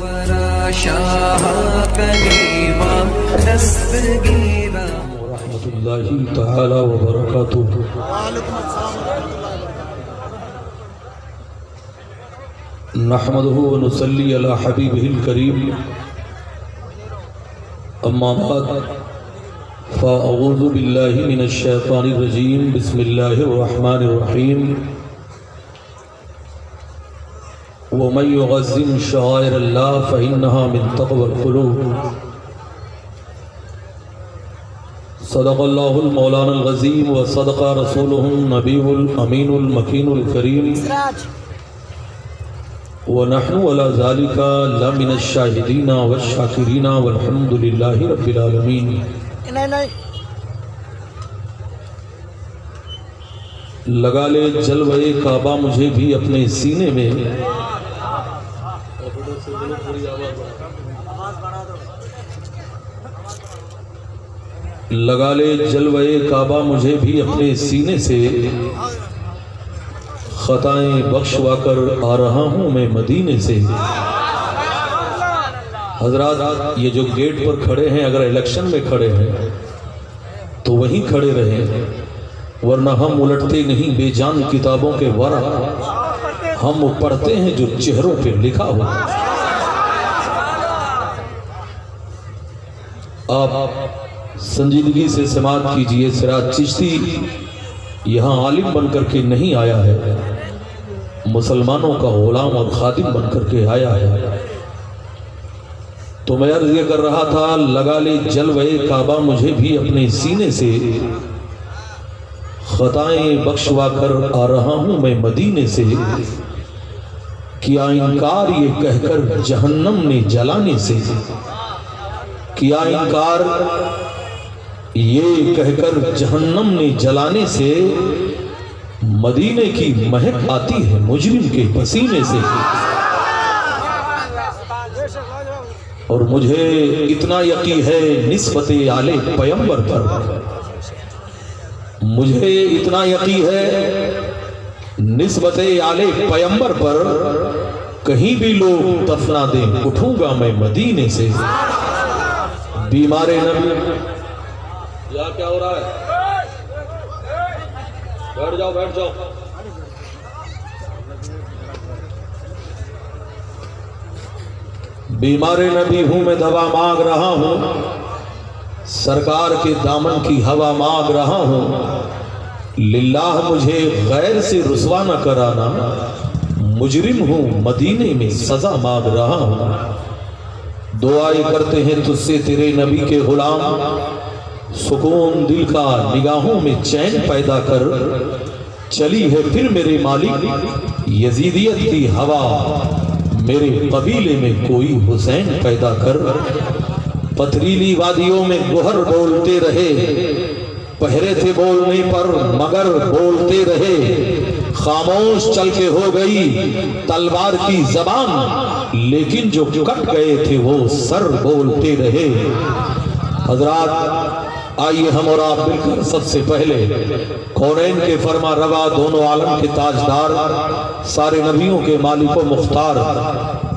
ورحمۃ اللہ تعالی وبرکاتہ۔ نحمده ونصلي على حبيبه الكريم، اما بعد فاعوذ باللہ من الشیطان الرجیم، بسم اللہ الرحمن الرحیم۔ ومن يعظم شعائر اللہ فإنها من تقوى القلوب۔ صدق اللہ المولانا العظیم وصدق رسولہ النبی الامین المکین الکریم، ونحن على ذلك لمن الشاہدین والشاکرین والحمد للہ رب العالمین۔ لگا لے جلوہ کعبہ مجھے بھی اپنے سینے میں، لگا لے جلوہ کعبہ مجھے بھی اپنے سینے سے، خطائیں بخشوا کر آ رہا ہوں میں مدینے سے۔ حضرات یہ جو گیٹ پر کھڑے ہیں، اگر الیکشن میں کھڑے ہیں تو وہیں کھڑے رہیں، ورنہ ہم الٹتے نہیں بے جان کتابوں کے ورق، ہم پڑھتے ہیں جو چہروں پہ لکھا ہو۔ آپ سنجیدگی سے سماعت کیجئے، سراج چشتی یہاں عالم بن کر کے نہیں آیا ہے، مسلمانوں کا غلام اور خادم بن کر کے آیا ہے۔ تو میں عرض یہ کر رہا تھا، لگا لے جلوہ کعبہ مجھے بھی اپنے سینے سے، خطائیں بخشوا کر آ رہا ہوں میں مدینے سے۔ کیا انکار یہ کہہ کر جہنم نے جلانے سے، کیا انکار یہ کہہ کر جہنم نے جلانے سے، مدینے کی مہک آتی ہے مجرم کے پسینے سے۔ اور مجھے اتنا یقین ہے نسبت آل پیمبر پر، مجھے اتنا یقین ہے نسبت آل پیمبر پر، کہیں بھی لوگ دفنا دیں اٹھوں گا میں مدینے سے۔ بیمار نبی کیا ہو رہا ہے؟ بیٹھ جاؤ بیٹھ جاؤ۔ بیمار نبی ہوں میں دوا مانگ رہا ہوں، سرکار کے دامن کی ہوا مانگ رہا ہوں، للہ مجھے غیر سے رسوا نہ کرانا، مجرم ہوں مدینے میں سزا مانگ رہا ہوں۔ دعائیں کرتے ہیں تجھ سے تیرے نبی کے غلام، سکون دل کا نگاہوں میں چین پیدا کر، چلی ہے پھر میرے مالک یزیدیت کی ہوا، میرے قبیلے میں کوئی حسین پیدا کر۔ پتھریلی وادیوں میں گوہر بولتے رہے، پہرے تھے بولنے پر مگر بولتے رہے، خاموش چل کے ہو گئی تلوار کی زبان، لیکن جو کٹ گئے تھے وہ سر بولتے رہے۔ حضرات آئیے ہم اور آپ مل کر سب سے پہلے کونین کے فرما روا، دونوں عالم کے تاجدار، سارے نبیوں کے مالک و مختار،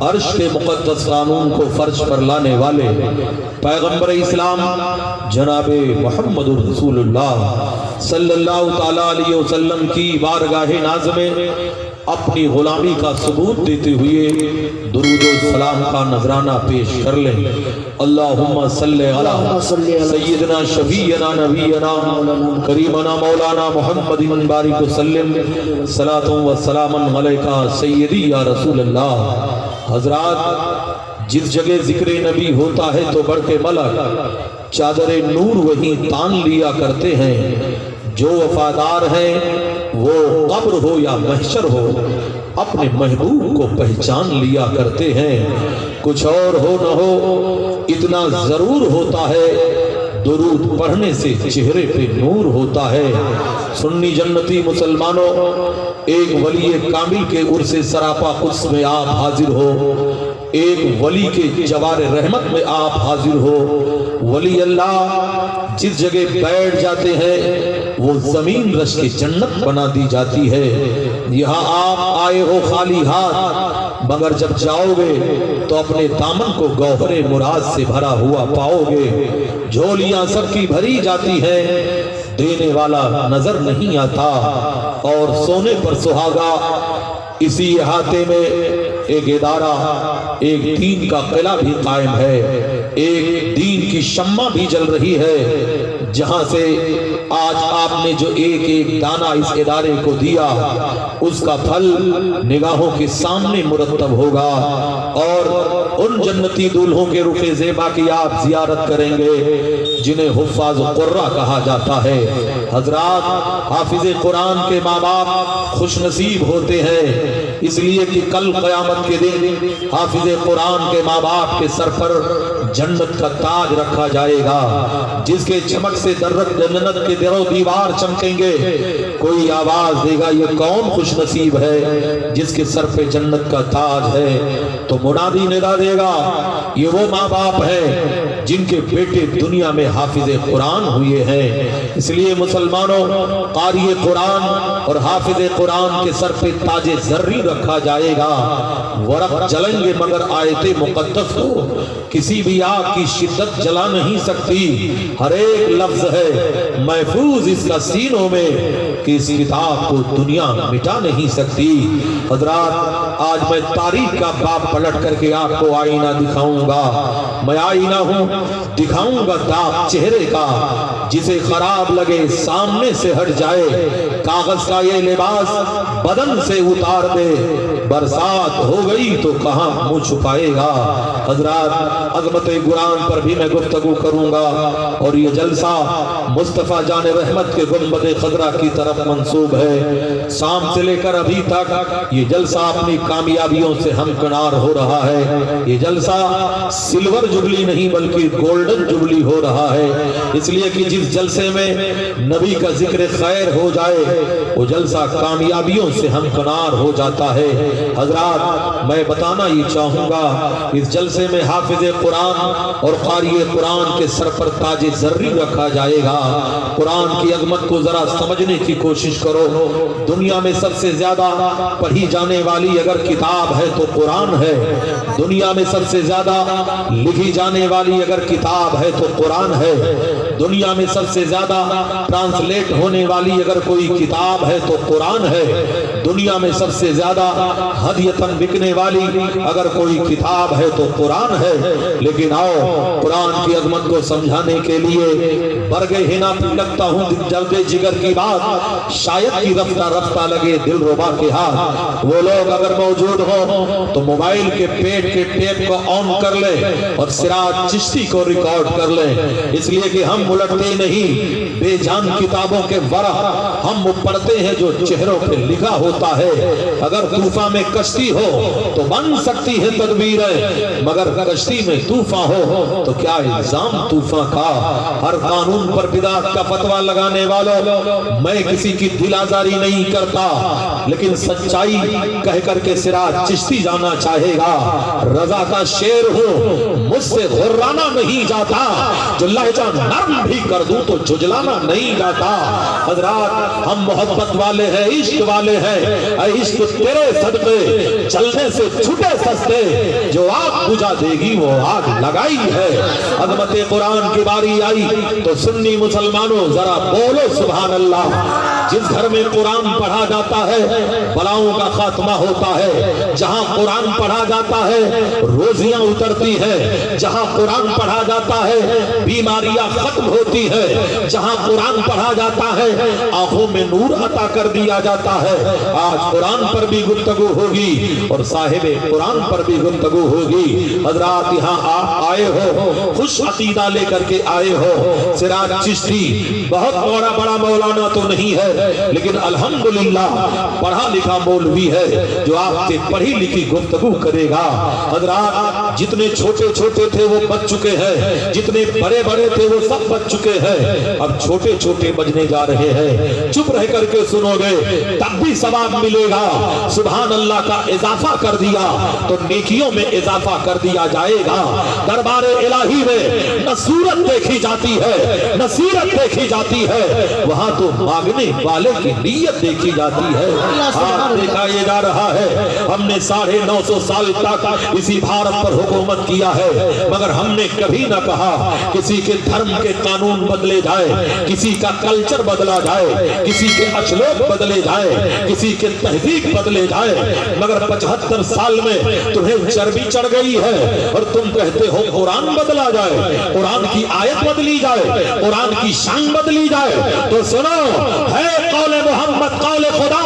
عرش کے مقدس قانون کو فرش پر لانے والے پیغمبر اسلام جناب محمد رسول اللہ صلی اللہ تعالیٰ علیہ وسلم کی بارگاہ ناز میں اپنی غلامی کا ثبوت دیتے ہوئے درود و سلام کا نذرانہ پیش کر لیں۔ اللہم صلی علی سیدنا شفیعنا نبینا کریمنا مولانا محمد بارک وسلم، صلاۃ و سلام علیکہ سیدی یا رسول اللہ۔ حضرات جس جگہ ذکر نبی ہوتا ہے تو بڑھ کے ملک چادر نور وہیں تان لیا کرتے ہیں۔ جو وفادار ہیں وہ قبر ہو یا محشر ہو اپنے محبوب کو پہچان لیا کرتے ہیں۔ کچھ اور ہو نہ ہو اتنا ضرور ہوتا ہے، درود پڑھنے سے چہرے پہ نور ہوتا ہے۔ سنی جنتی مسلمانوں، ایک ولی کامل کے عرص سراپا قدس میں آپ حاضر ہو، ایک ولی کے جوار رحمت میں آپ حاضر ہو۔ ولی اللہ جس جگہ بیٹھ جاتے ہیں وہ زمین رش کی جنت بنا دی جاتی ہے۔ یہاں آپ آئے ہو خالی ہاتھ، मगर जब जाओगे तो अपने दामन को गौहरे मुराद से भरा हुआ पाओगे। झोलियां सबकी भरी जाती है, देने वाला नजर नहीं आता। और सोने पर सुहागा, इसी अहाते में एक इदारा, एक दीन का किला भी कायम है, एक दीन की शम्मा भी जल रही है, जहां से आज आपने जो एक एक दाना इस इदारे को दिया उसका फल निगाहों के सामने मुरतब होगा। और उन जन्नती दूल्हों के रुखे ज़ेबा की आप जियारत करेंगे जिन्हें हुफ़ाज़ क़ुर्रा कहा जाता है। हजरात, हाफिज़ कुरान के माँ बाप खुश नसीब होते हैं, इसलिए कि कल क़यामत के दिन हाफिज़ कुरान के माँ बाप के सर पर जन्नत का ताज रखा जाएगा, जिसके चमक से जन्नत के दरो दीवार चमकेंगे। कोई आवाज देगा, ये कौन खुश नसीब है जिसके सर पे जन्नत का ताज है? तो मुनादी निदा देगा, ये वो माँ बाप है जिनके बेटे दुनिया में हाफिज़ कुरान हुए हैं। इसलिए मुसलमानों, क़ारी कुरान और हाफिज़ कुरान के सर पे ताजे ज़र्री रखा जाएगा। वरक़ जलेंगे मगर आयते मुक़द्दस को किसी भी आग की शिद्दत जला नहीं सकती। हर एक लफ्ज है महफूज इसका सीनों में कि इस किताब को दुनिया मिटा नहीं सकती। हजरात, आज मैं तारीख का बाप पलट करके आपको आईना दिखाऊंगा। मैं आईना हूँ, दिखाऊंगा दाग चेहरे का, जिसे खराब लगे सामने से हट जाए। कागज का ये लिबास बदन से उतार दे, बरसात हो गई तो कहाँ मुँह छुपाएगा। हजरात, अज़मत कुरान पर भी मैं गुफ्तगू करूंगा और ये जलसा मुस्तफ़ा जान रहमत के गुंबद खजरा की तरफ मंसूब है। शाम से लेकर अभी तक ये जलसा अपनी कामयाबियों से हमकिनार हो रहा है। ये जलसा सिल्वर जुबली नहीं बल्कि गोल्डन जुबली हो रहा है, इसलिए कि जिस जलसे में नबी का जिक्र खैर हो जाए वो जलसा कामयाबियों से हमकिनार हो जाता है। हजरात, मैं बताना ये चाहूंगा, इस जलसे में हाफिज़ कुरान और क़ारी कुरान के सर पर ताजे ज़र्री रखा जाएगा। कुरान की अज़मत को जरा समझने की कोशिश करो। दुनिया में सबसे ज्यादा पढ़ी जाने वाली अगर किताब है तो कुरान है। दुनिया में सबसे ज्यादा लिखी जाने वाली अगर किताब है तो कुरान है। दुनिया में सबसे ज्यादा ट्रांसलेट होने वाली अगर कोई किताब है तो कुरान है। दुनिया में सबसे ज्यादा हदियतन बिकने वाली अगर कोई किताब है तो कुरान है। लेकिन आओ, कुरान की अज़मत को समझाने के लिए बरगे हिना लगता हूँ जल्दे जिगर की बात, शायद की रफ्ता रफ्ता लगे दिल रुबा के हाथ। वो लोग अगर मौजूद हो तो मोबाइल के पेट के टेप को ऑन कर ले और सिराज चिश्ती को रिकॉर्ड कर ले, इसलिए कि हम उलटते नहीं बेजान किताबों के वरक़, हम पढ़ते हैं जो चेहरों पे लिखा होता है। अगर तूफा में कश्ती हो तो बन सकती है तदबीरें, मगर कश्ती में तूफा हो तो क्या इल्जाम तूफा का। हर कानून पर बिदात का फतवा लगाने वालों, मैं किसी की दिल आजारी नहीं करता, लेकिन सच्चाई कह करके सिराज चिश्ती जाना चाहेगा। रजा का शेर हूँ, मुझसे गुर्राना नहीं जाता, जो लहजा नर्म भी कर दूं तो जुजलाना नहीं जाता। हजरात, हम मोहब्बत वाले हैं, इश्क वाले हैं। इश्क तेरे सदके चलने से छूटे सस्ते, जो आग बुझा देगी वो आग लगाई है। अज़मत कुरान की बारी आई तो सुन्नी मुसलमानों जरा बोलो सुभान अल्लाह। जिस घर में कुरान पढ़ा जाता है बलाओं का खात्मा होता है। जहां कुरान पढ़ा जाता है रोजियां उतरती है। जहां कुरान पढ़ा जाता है बीमारियां खत्म होती है। जहां कुरान पढ़ा जाता है आंखों में नूर अता कर दिया जाता है। आज कुरान पर भी गुफ्तगू होगी और साहिब कुरान पर भी गुफ्तगू होगी। हजरात, यहाँ आप आए हो, खुश अकीदा लेकर के आए हो। सिराज चिश्ती बहुत बड़ा मौलाना तो नहीं है, लेकिन अल्हम्दुलिल्लाह पढ़ा लिखा मौलवी है जो आपसे पढ़ी लिखी गुफ्तगू करेगा। हजरात, जितने छोटे छोटे थे वो बच चुके हैं, जितने बड़े बड़े थे वो सब बच चुके हैं। अब छोटे छोटे बजने जा रहे हैं। चुप रह करके सुनोगे तब भी सवाल ثواب ملے گا، سبحان اللہ کا اضافہ کر دیا تو نیکیوں میں اضافہ کر دیا جائے گا۔ دربار الہی میں نہ صورت دیکھی جاتی ہے نہ سیرت دیکھی جاتی ہے، وہاں تو مانگنے والے کی نیت دیکھی جاتی ہے۔ ہاں دیکھا یہ جا رہا ہے، ہم نے 950 سال تک اسی بھارت پر حکومت کیا ہے، مگر ہم نے کبھی نہ کہا کسی کے دھرم کے قانون بدلے جائے، کسی کا کلچر بدلا جائے، کسی کے اشلوک بدلے جائے، کسی کے تہذیب بدلے جائے، مگر 75 سال میں تمہیں چربی چڑھ گئی ہے اور تم کہتے ہو قرآن بدلا جائے، قرآن کی آیت بدلی جائے، قرآن کی شان بدلی جائے۔ تو سنو، ہے قول محمد قول خدا،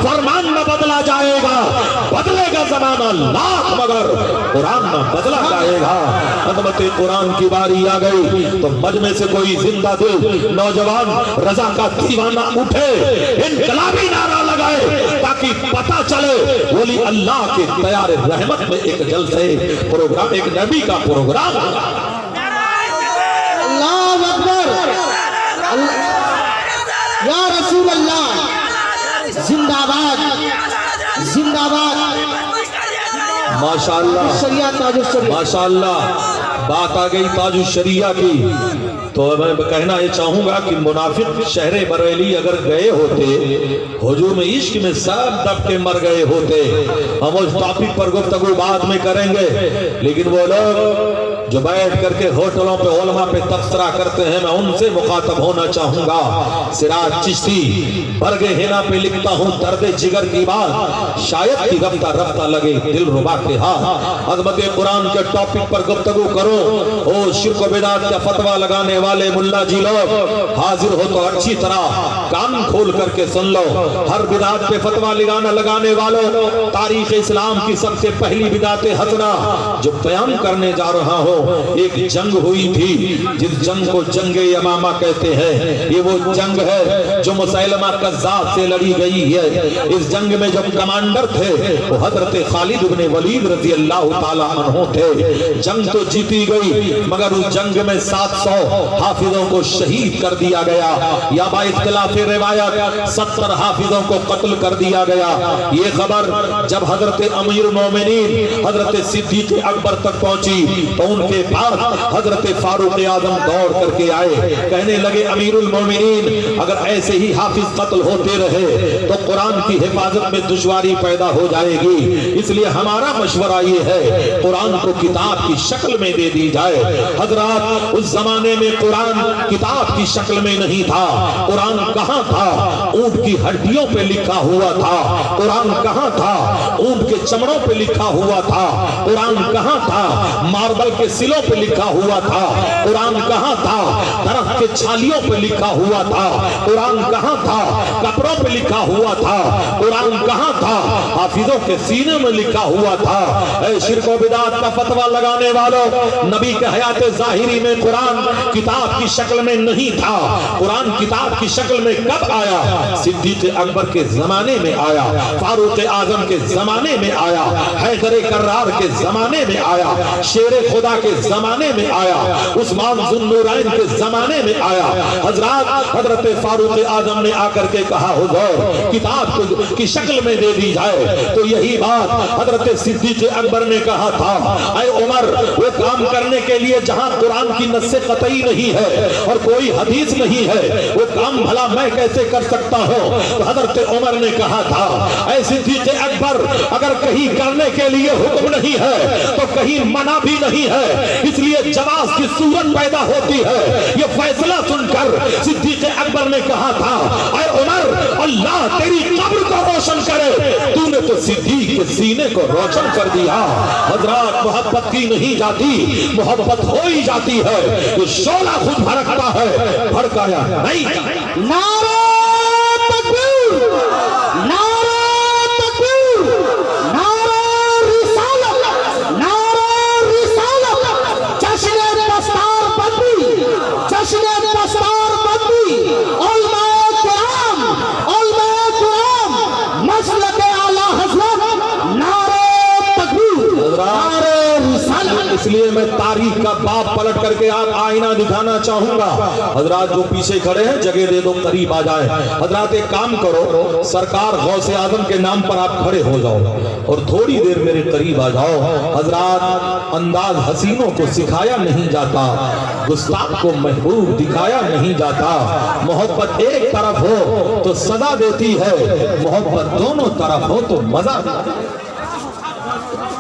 فرمان نہ بدلا جائے گا، بدلے گا زمانہ لاکھ مگر قرآن نہ بدلا جائے گا۔ عظمت قرآن کی باری آ گئی تو مجمع سے کوئی زندہ دل نوجوان رضا کا دیوانہ اٹھے، انقلابی نعرہ لگائے تاکہ پتہ چلے ولی اللہ کے تیار رحمت میں ایک جلسے پروگرام، ایک نبی کا پروگرام۔ اللہ اکبر، یا رسول اللہ، زندہ باد زندہ باد۔ ماشاءاللہ شریعت تاج الشریعہ، ماشاءاللہ بات آ گئی تاج الشریعہ کی، تو میں کہنا یہ چاہوں گا کہ منافق شہر بریلی اگر گئے ہوتے ہجوم عشق میں سب دب کے مر گئے ہوتے۔ ہم اس ٹاپک پر گفتگو بعد میں کریں گے، لیکن وہ لوگ جو بیٹھ کر کے ہوٹلوں پہ علماء پہ تبصرہ کرتے ہیں، میں ان سے مخاطب ہونا چاہوں گا۔ سراج چشتی برگ ہنا پہ لکھتا ہوں درد جگر کی بات، شاید کی رفتہ رفتہ لگے دل ربا کے ہاتھ۔ عظمت قرآن کے ٹاپک پر گفتگو کرو، او شرک و بدعت کا فتویٰ لگانے والے ملا جی لوگ حاضر ہو تو اچھی طرح کان کھول کر کے سن لو۔ ہر بدعت پہ فتویٰ لگانے والوں، تاریخ اسلام کی سب سے پہلی بدعت حسنہ جو بیان کرنے جا رہا ہوں، ایک جنگ ہوئی تھی جس جنگ کو جنگ یمامہ کہتے ہیں۔ یہ وہ جنگ ہے جو مسیلمہ کذاب سے لڑی گئی ہے۔ اس جنگ میں جو کمانڈر تھے وہ حضرت خالد بن ولید رضی اللہ تعالیٰ عنہ تھے۔ جنگ تو جیتی گئی مگر اس جنگ میں 700 حافظوں کو شہید کر دیا گیا، یا با اختلاف روایت 70 حافظوں کو قتل کر دیا گیا۔ یہ خبر جب حضرت امیر المومنین حضرت صدیق اکبر تک پہنچی تو ان کے پاس حضرت فاروق اعظم دوڑ کر کے آئے، کہنے لگے امیر المومنین اگر ایسے ہی حافظ قتل ہوتے رہے تو قرآن کی حفاظت میں دشواری پیدا ہو جائے گی، اس لیے ہمارا مشورہ یہ ہے قرآن کو کتاب کی شکل میں دے دی جائے۔ حضرات اس زمانے میں قرآن کتاب کی شکل میں نہیں تھا۔ قرآن کہاں تھا؟ اونٹ کی ہڈیوں پہ لکھا ہوا تھا۔ قرآن کہاں تھا؟ اونٹ کے چمڑوں پہ لکھا ہوا تھا۔ قرآن کہاں تھا؟ ماربل کے سلوں پہ لکھا ہوا تھا۔ قرآن کہاں تھا؟ درخت کے چھالیوں پہ لکھا ہوا تھا۔ قرآن کہاں تھا؟ کپڑوں پہ لکھا ہوا تھا۔ قرآن کہاں تھا؟ حافظوں کے سینے میں لکھا ہوا تھا۔ اے شرک و بدعت کا فتویٰ لگانے والوں، نبی کے حیات ظاہری میں قرآن کتاب کی شکل میں نہیں تھا۔ قرآن کتاب کی شکل میں کب آیا؟ صدیق اکبر کے زمانے میں آیا، فاروق اعظم کے زمانے میں آیا، حیدر کرار کے زمانے میں آیا، شیر خدا کے زمانے میں آیا، عثمان ذو النورین کے زمانے میں آیا۔ حضرات حضرت فاروق اعظم نے آ کر کے کہا حضور کتاب کی شکل میں دے دی جائے، تو یہی بات حضرت صدیق اکبر نے کہا تھا، اے عمر وہ کام کرنے کے لیے جہاں قرآن کی نص قطعی نہیں ہے اور کوئی حدیث نہیں ہے وہ کام بھلا میں کیسے کر سکتا ہوں؟ تو حضرت عمر نے کہا تھا اے صدیق اکبر اگر کہیں کرنے کے لیے حکم نہیں ہے تو کہیں منع بھی نہیں ہے، اس لیے جواز کی صورت پیدا ہوتی ہے۔ یہ فیصلہ سن کر صدیق اکبر نے کہا تھا اے عمر اللہ تیری قبر کو روشن کرے، تو نے تو صدیق کے سینے کو روشن کر دیا۔ حضرات محبت کی نہیں جاتی، محبت ہو ہی جاتی ہے۔ یہ شعلہ خود بھڑکتا ہے، بھڑکایا نہیں۔ نعرہ تکبیر، نعرہ تکبیر، نعرہ رسالت، نعرہ رسالت، جشن دستار بندی، جشن دستار بندی، علماء کرام، علماء کرام، مسلک اعلی حضرت، نعرہ تکبیر، نعرہ رسالت۔ اس لیے میں تاریخ کا باب پلٹ کر کے آپ آئینہ دکھانا چاہوں گا. حضرات جو پیچھے کھڑے ہیں جگہ دے دو, قریب آ جائیں. حضرات ایک کام کرو, سرکار غوث اعظم کے نام پر آپ کھڑے ہو جاؤ اور تھوڑی دیر میرے قریب آ جاؤ. حضرات انداز حسینوں کو سکھایا نہیں جاتا, گستاخ کو محبوب دکھایا نہیں جاتا. محبت ایک طرف ہو تو سزا دیتی ہے, محبت دونوں طرف ہو تو مزہ.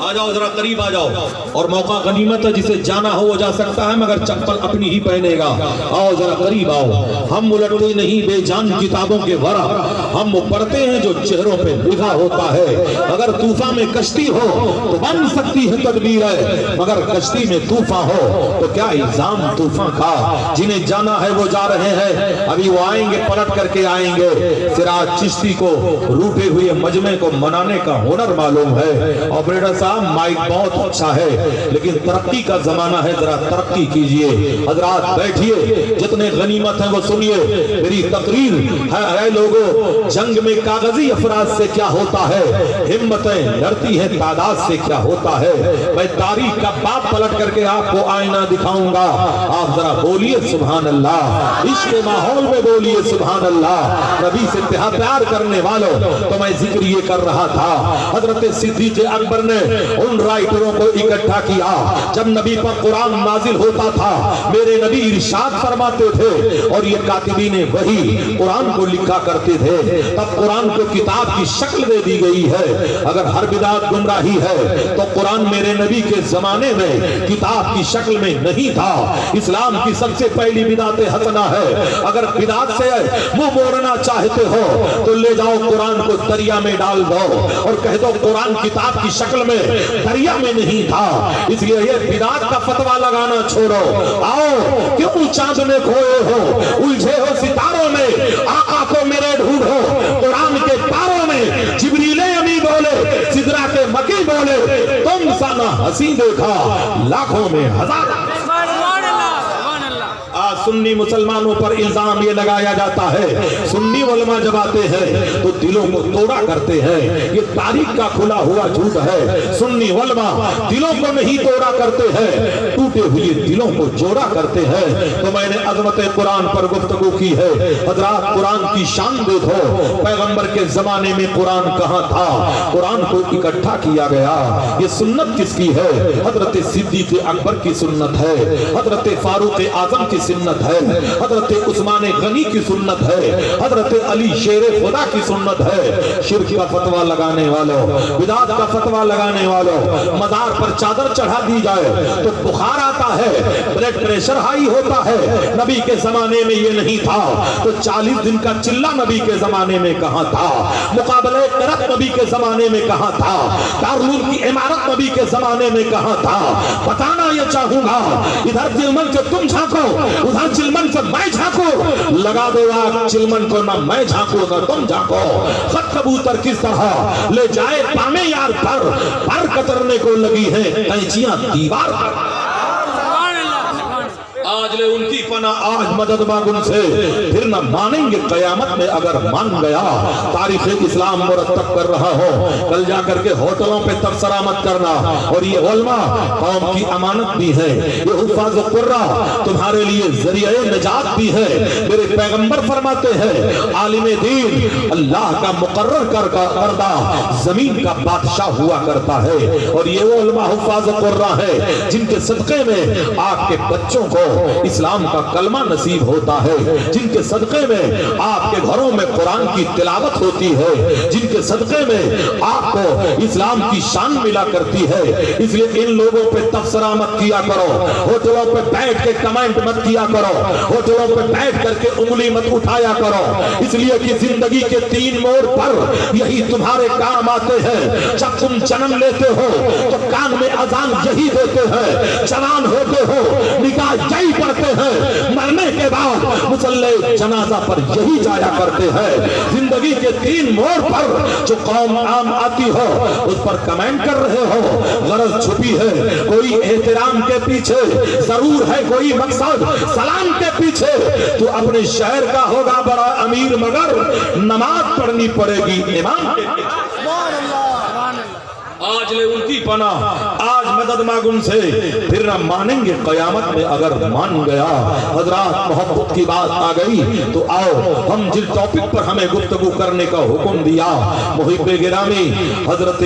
آ جاؤ ذرا قریب آ جاؤ, اور موقع غنیمت ہے, جسے جانا ہو وہ جا سکتا ہے مگر چپل اپنی ہی پہنے گا. آؤ ذرا قریب آؤ. ہم الٹتے نہیں بے جان کتابوں کے ورق, ہم وہ پڑھتے ہیں جو چہروں پہ لکھا ہوتا ہے. اگر طوفان میں کشتی ہو تو بن سکتی ہے تدبیر ہے, مگر کشتی میں طوفان ہو تو کیا الزام طوفان کا. جنہیں جانا ہے وہ جا رہے ہیں, ابھی وہ آئیں گے, پلٹ کر کے آئیں گے. سراج چشتی کو روٹے ہوئے مجمع کو منانے کا ہنر معلوم ہے. آپریٹر صاحب مائک بہت اچھا ہے لیکن ترقی کا زمانہ ہے, ذرا ترقی کیجئے. حضرات بیٹھیے, جتنے غنیمت ہیں وہ سنیے میری تقریر ہے. لوگوں, جنگ میں کاغذی افراد سے کیا ہوتا ہے, ہمتیں لڑتی ہیں تعداد سے کیا ہوتا ہے. میں تاریخ کا باب پلٹ کر کے آپ کو آئینہ دکھاؤں گا. آپ ذرا بولیے سبحان اللہ, عشق ماحول میں بولیے سبحان اللہ. نبی سے پیار کرنے والوں, تو میں ذکر یہ کر رہا تھا, حضرت صدیق اکبر نے ان رائٹروں کو اکٹھا کیا جب نبی پر قرآن نازل ہوتا تھا. میرے نبی ارشاد فرماتے تھے اور یہ کاتبین وحی قرآن کو لکھا کرتے تھے. تب قرآن کو کتاب کی شکل دے دی گئی ہے. اگر ہر بدعت گمراہی ہے تو قرآن میرے نبی کے زمانے میں کتاب کی شکل میں نہیں تھا. اسلام کی سب سے پہلی بدعت حسنہ ہے. اگر بدعت سے منہ موڑنا چاہتے ہو تو لے جاؤ قرآن کو دریا میں ڈال دو اور کہہ دو قرآن کتاب کی شکل میں دریا میں نہیں تھا. اس لیے یہ بدعت کا فتویٰ لگانا چھوڑو. آؤ, کیوں چاند میں کھوئے ہو, الجھے ہو ستاروں میں, آقا کو میرے ڈھونڈو. قرآن کے پاروں میں جبریل امی بولے, سدرا کے مکی بولے, تم سا نہ ہنسی دیکھا لاکھوں میں ہزار. سنی مسلمانوں پر الزام یہ لگایا جاتا ہے, سنی علماء جب آتے ہیں تو دلوں کو توڑا کرتے ہیں. یہ تاریخ کا کھلا ہوا جھوٹ ہے. سنی علماء دلوں کو نہیں توڑا کرتے ہیں, ٹوٹے ہوئے دلوں کو جوڑا کرتے ہیں. تو میں نے عظمت قرآن پر گفتگو کی ہے. حضرات قرآن کی شان دیکھو, پیغمبر کے زمانے میں قرآن کہاں تھا, قرآن کو اکٹھا کیا گیا. یہ سنت کس کی ہے, حضرت صدیق اکبر کی سنت ہے, حضرت فاروق اعظم کی سنت ہے, حضرت عثمان غنی کی سنت ہے, حضرت علی شیر خدا کی سنت ہے. شرک کا فتویٰ لگانے والوں, بدعت کا فتویٰ لگانے والوں, مزار پر چادر چڑھا دی جائے تو بخار آتا ہے, بلڈ پریشر ہائی ہوتا ہے. نبی کے زمانے میں یہ نہیں تھا تو 40 دن کا چلہ نبی کے زمانے میں کہاں تھا, مقابلہ کرت نبی کے زمانے میں کہاں تھا, دارالعلوم کی عمارت نبی کے زمانے میں کہاں تھا. بتانا یہ چاہوں گا, ادھر جلمن سے تم جھانکو, ادھر چلمن سے میں جھانکو, لگا دو آگ چلمن کو, نہ میں جھانکو نہ تم جھانکو. خط کبوتر کس طرح لے جائے پامے یار پر کترنے کو لگی ہیں قینچیاں دیوار پر. آج لے ان کی پناہ, آج مدد مانگ ان سے, پھر نہ مانیں گے قیامت میں اگر مان گیا. تاریخ اسلام مرتب کر رہا ہو, کل جا کر کے ہوٹلوں پہ تبصرہ مت کرنا. اور یہ علماء قوم کی امانت بھی ہے, یہ حفاظ قرہ تمہارے لیے ذریعہ نجات بھی ہے. میرے پیغمبر فرماتے ہیں عالم دین اللہ کا مقرر کردہ زمین کا بادشاہ ہوا کرتا ہے. اور یہ وہ علماء حفاظ قرہ ہے جن کے صدقے میں آپ کے بچوں کو اسلام کا کلمہ نصیب ہوتا ہے, جن کے صدقے میں آپ کے گھروں میں قرآن کی تلاوت ہوتی ہے, جن کے صدقے میں آپ کو اسلام کی شان ملا کرتی ہے. اس لیے ان لوگوں پہ تبصرہ مت کیا کرو, ہوٹلوں پہ بیٹھ کے کمنٹ مت کیا کرو, ہوٹلوں پہ بیٹھ کر کے انگلی مت اٹھایا کرو. اس لیے کہ زندگی کے 3 موڑ پر یہی تمہارے کام آتے ہیں. جب تم جنم لیتے ہو تو کان میں اذان یہی دیتے ہیں, جوان ہوتے ہو نکاح یہی پڑھتے ہیں, مرنے کے بعد مصلی جنازہ پر یہی جایا کرتے ہیں. زندگی کے 3 موڑ پر جو قوم عام آتی ہو اس پر کمنٹ کر رہے ہو. غرض چھپی ہے, کوئی احترام کے پیچھے ضرور ہے کوئی مقصد, سلام کے پیچھے تو اپنے شہر کا ہوگا بڑا امیر مگر نماز پڑھنی پڑے گی امام کے. آج لے ان کی پناہ, آج آج مدد مانگ ان سے، پھر نہ مانیں گے قیامت میں اگر مان گیا۔ حضرات محبت کی بات آ گئی تو آؤ ہم جس ٹاپک پر ہمیں گفتگو کرنے کا حکم دیا، محب گرامی حضرت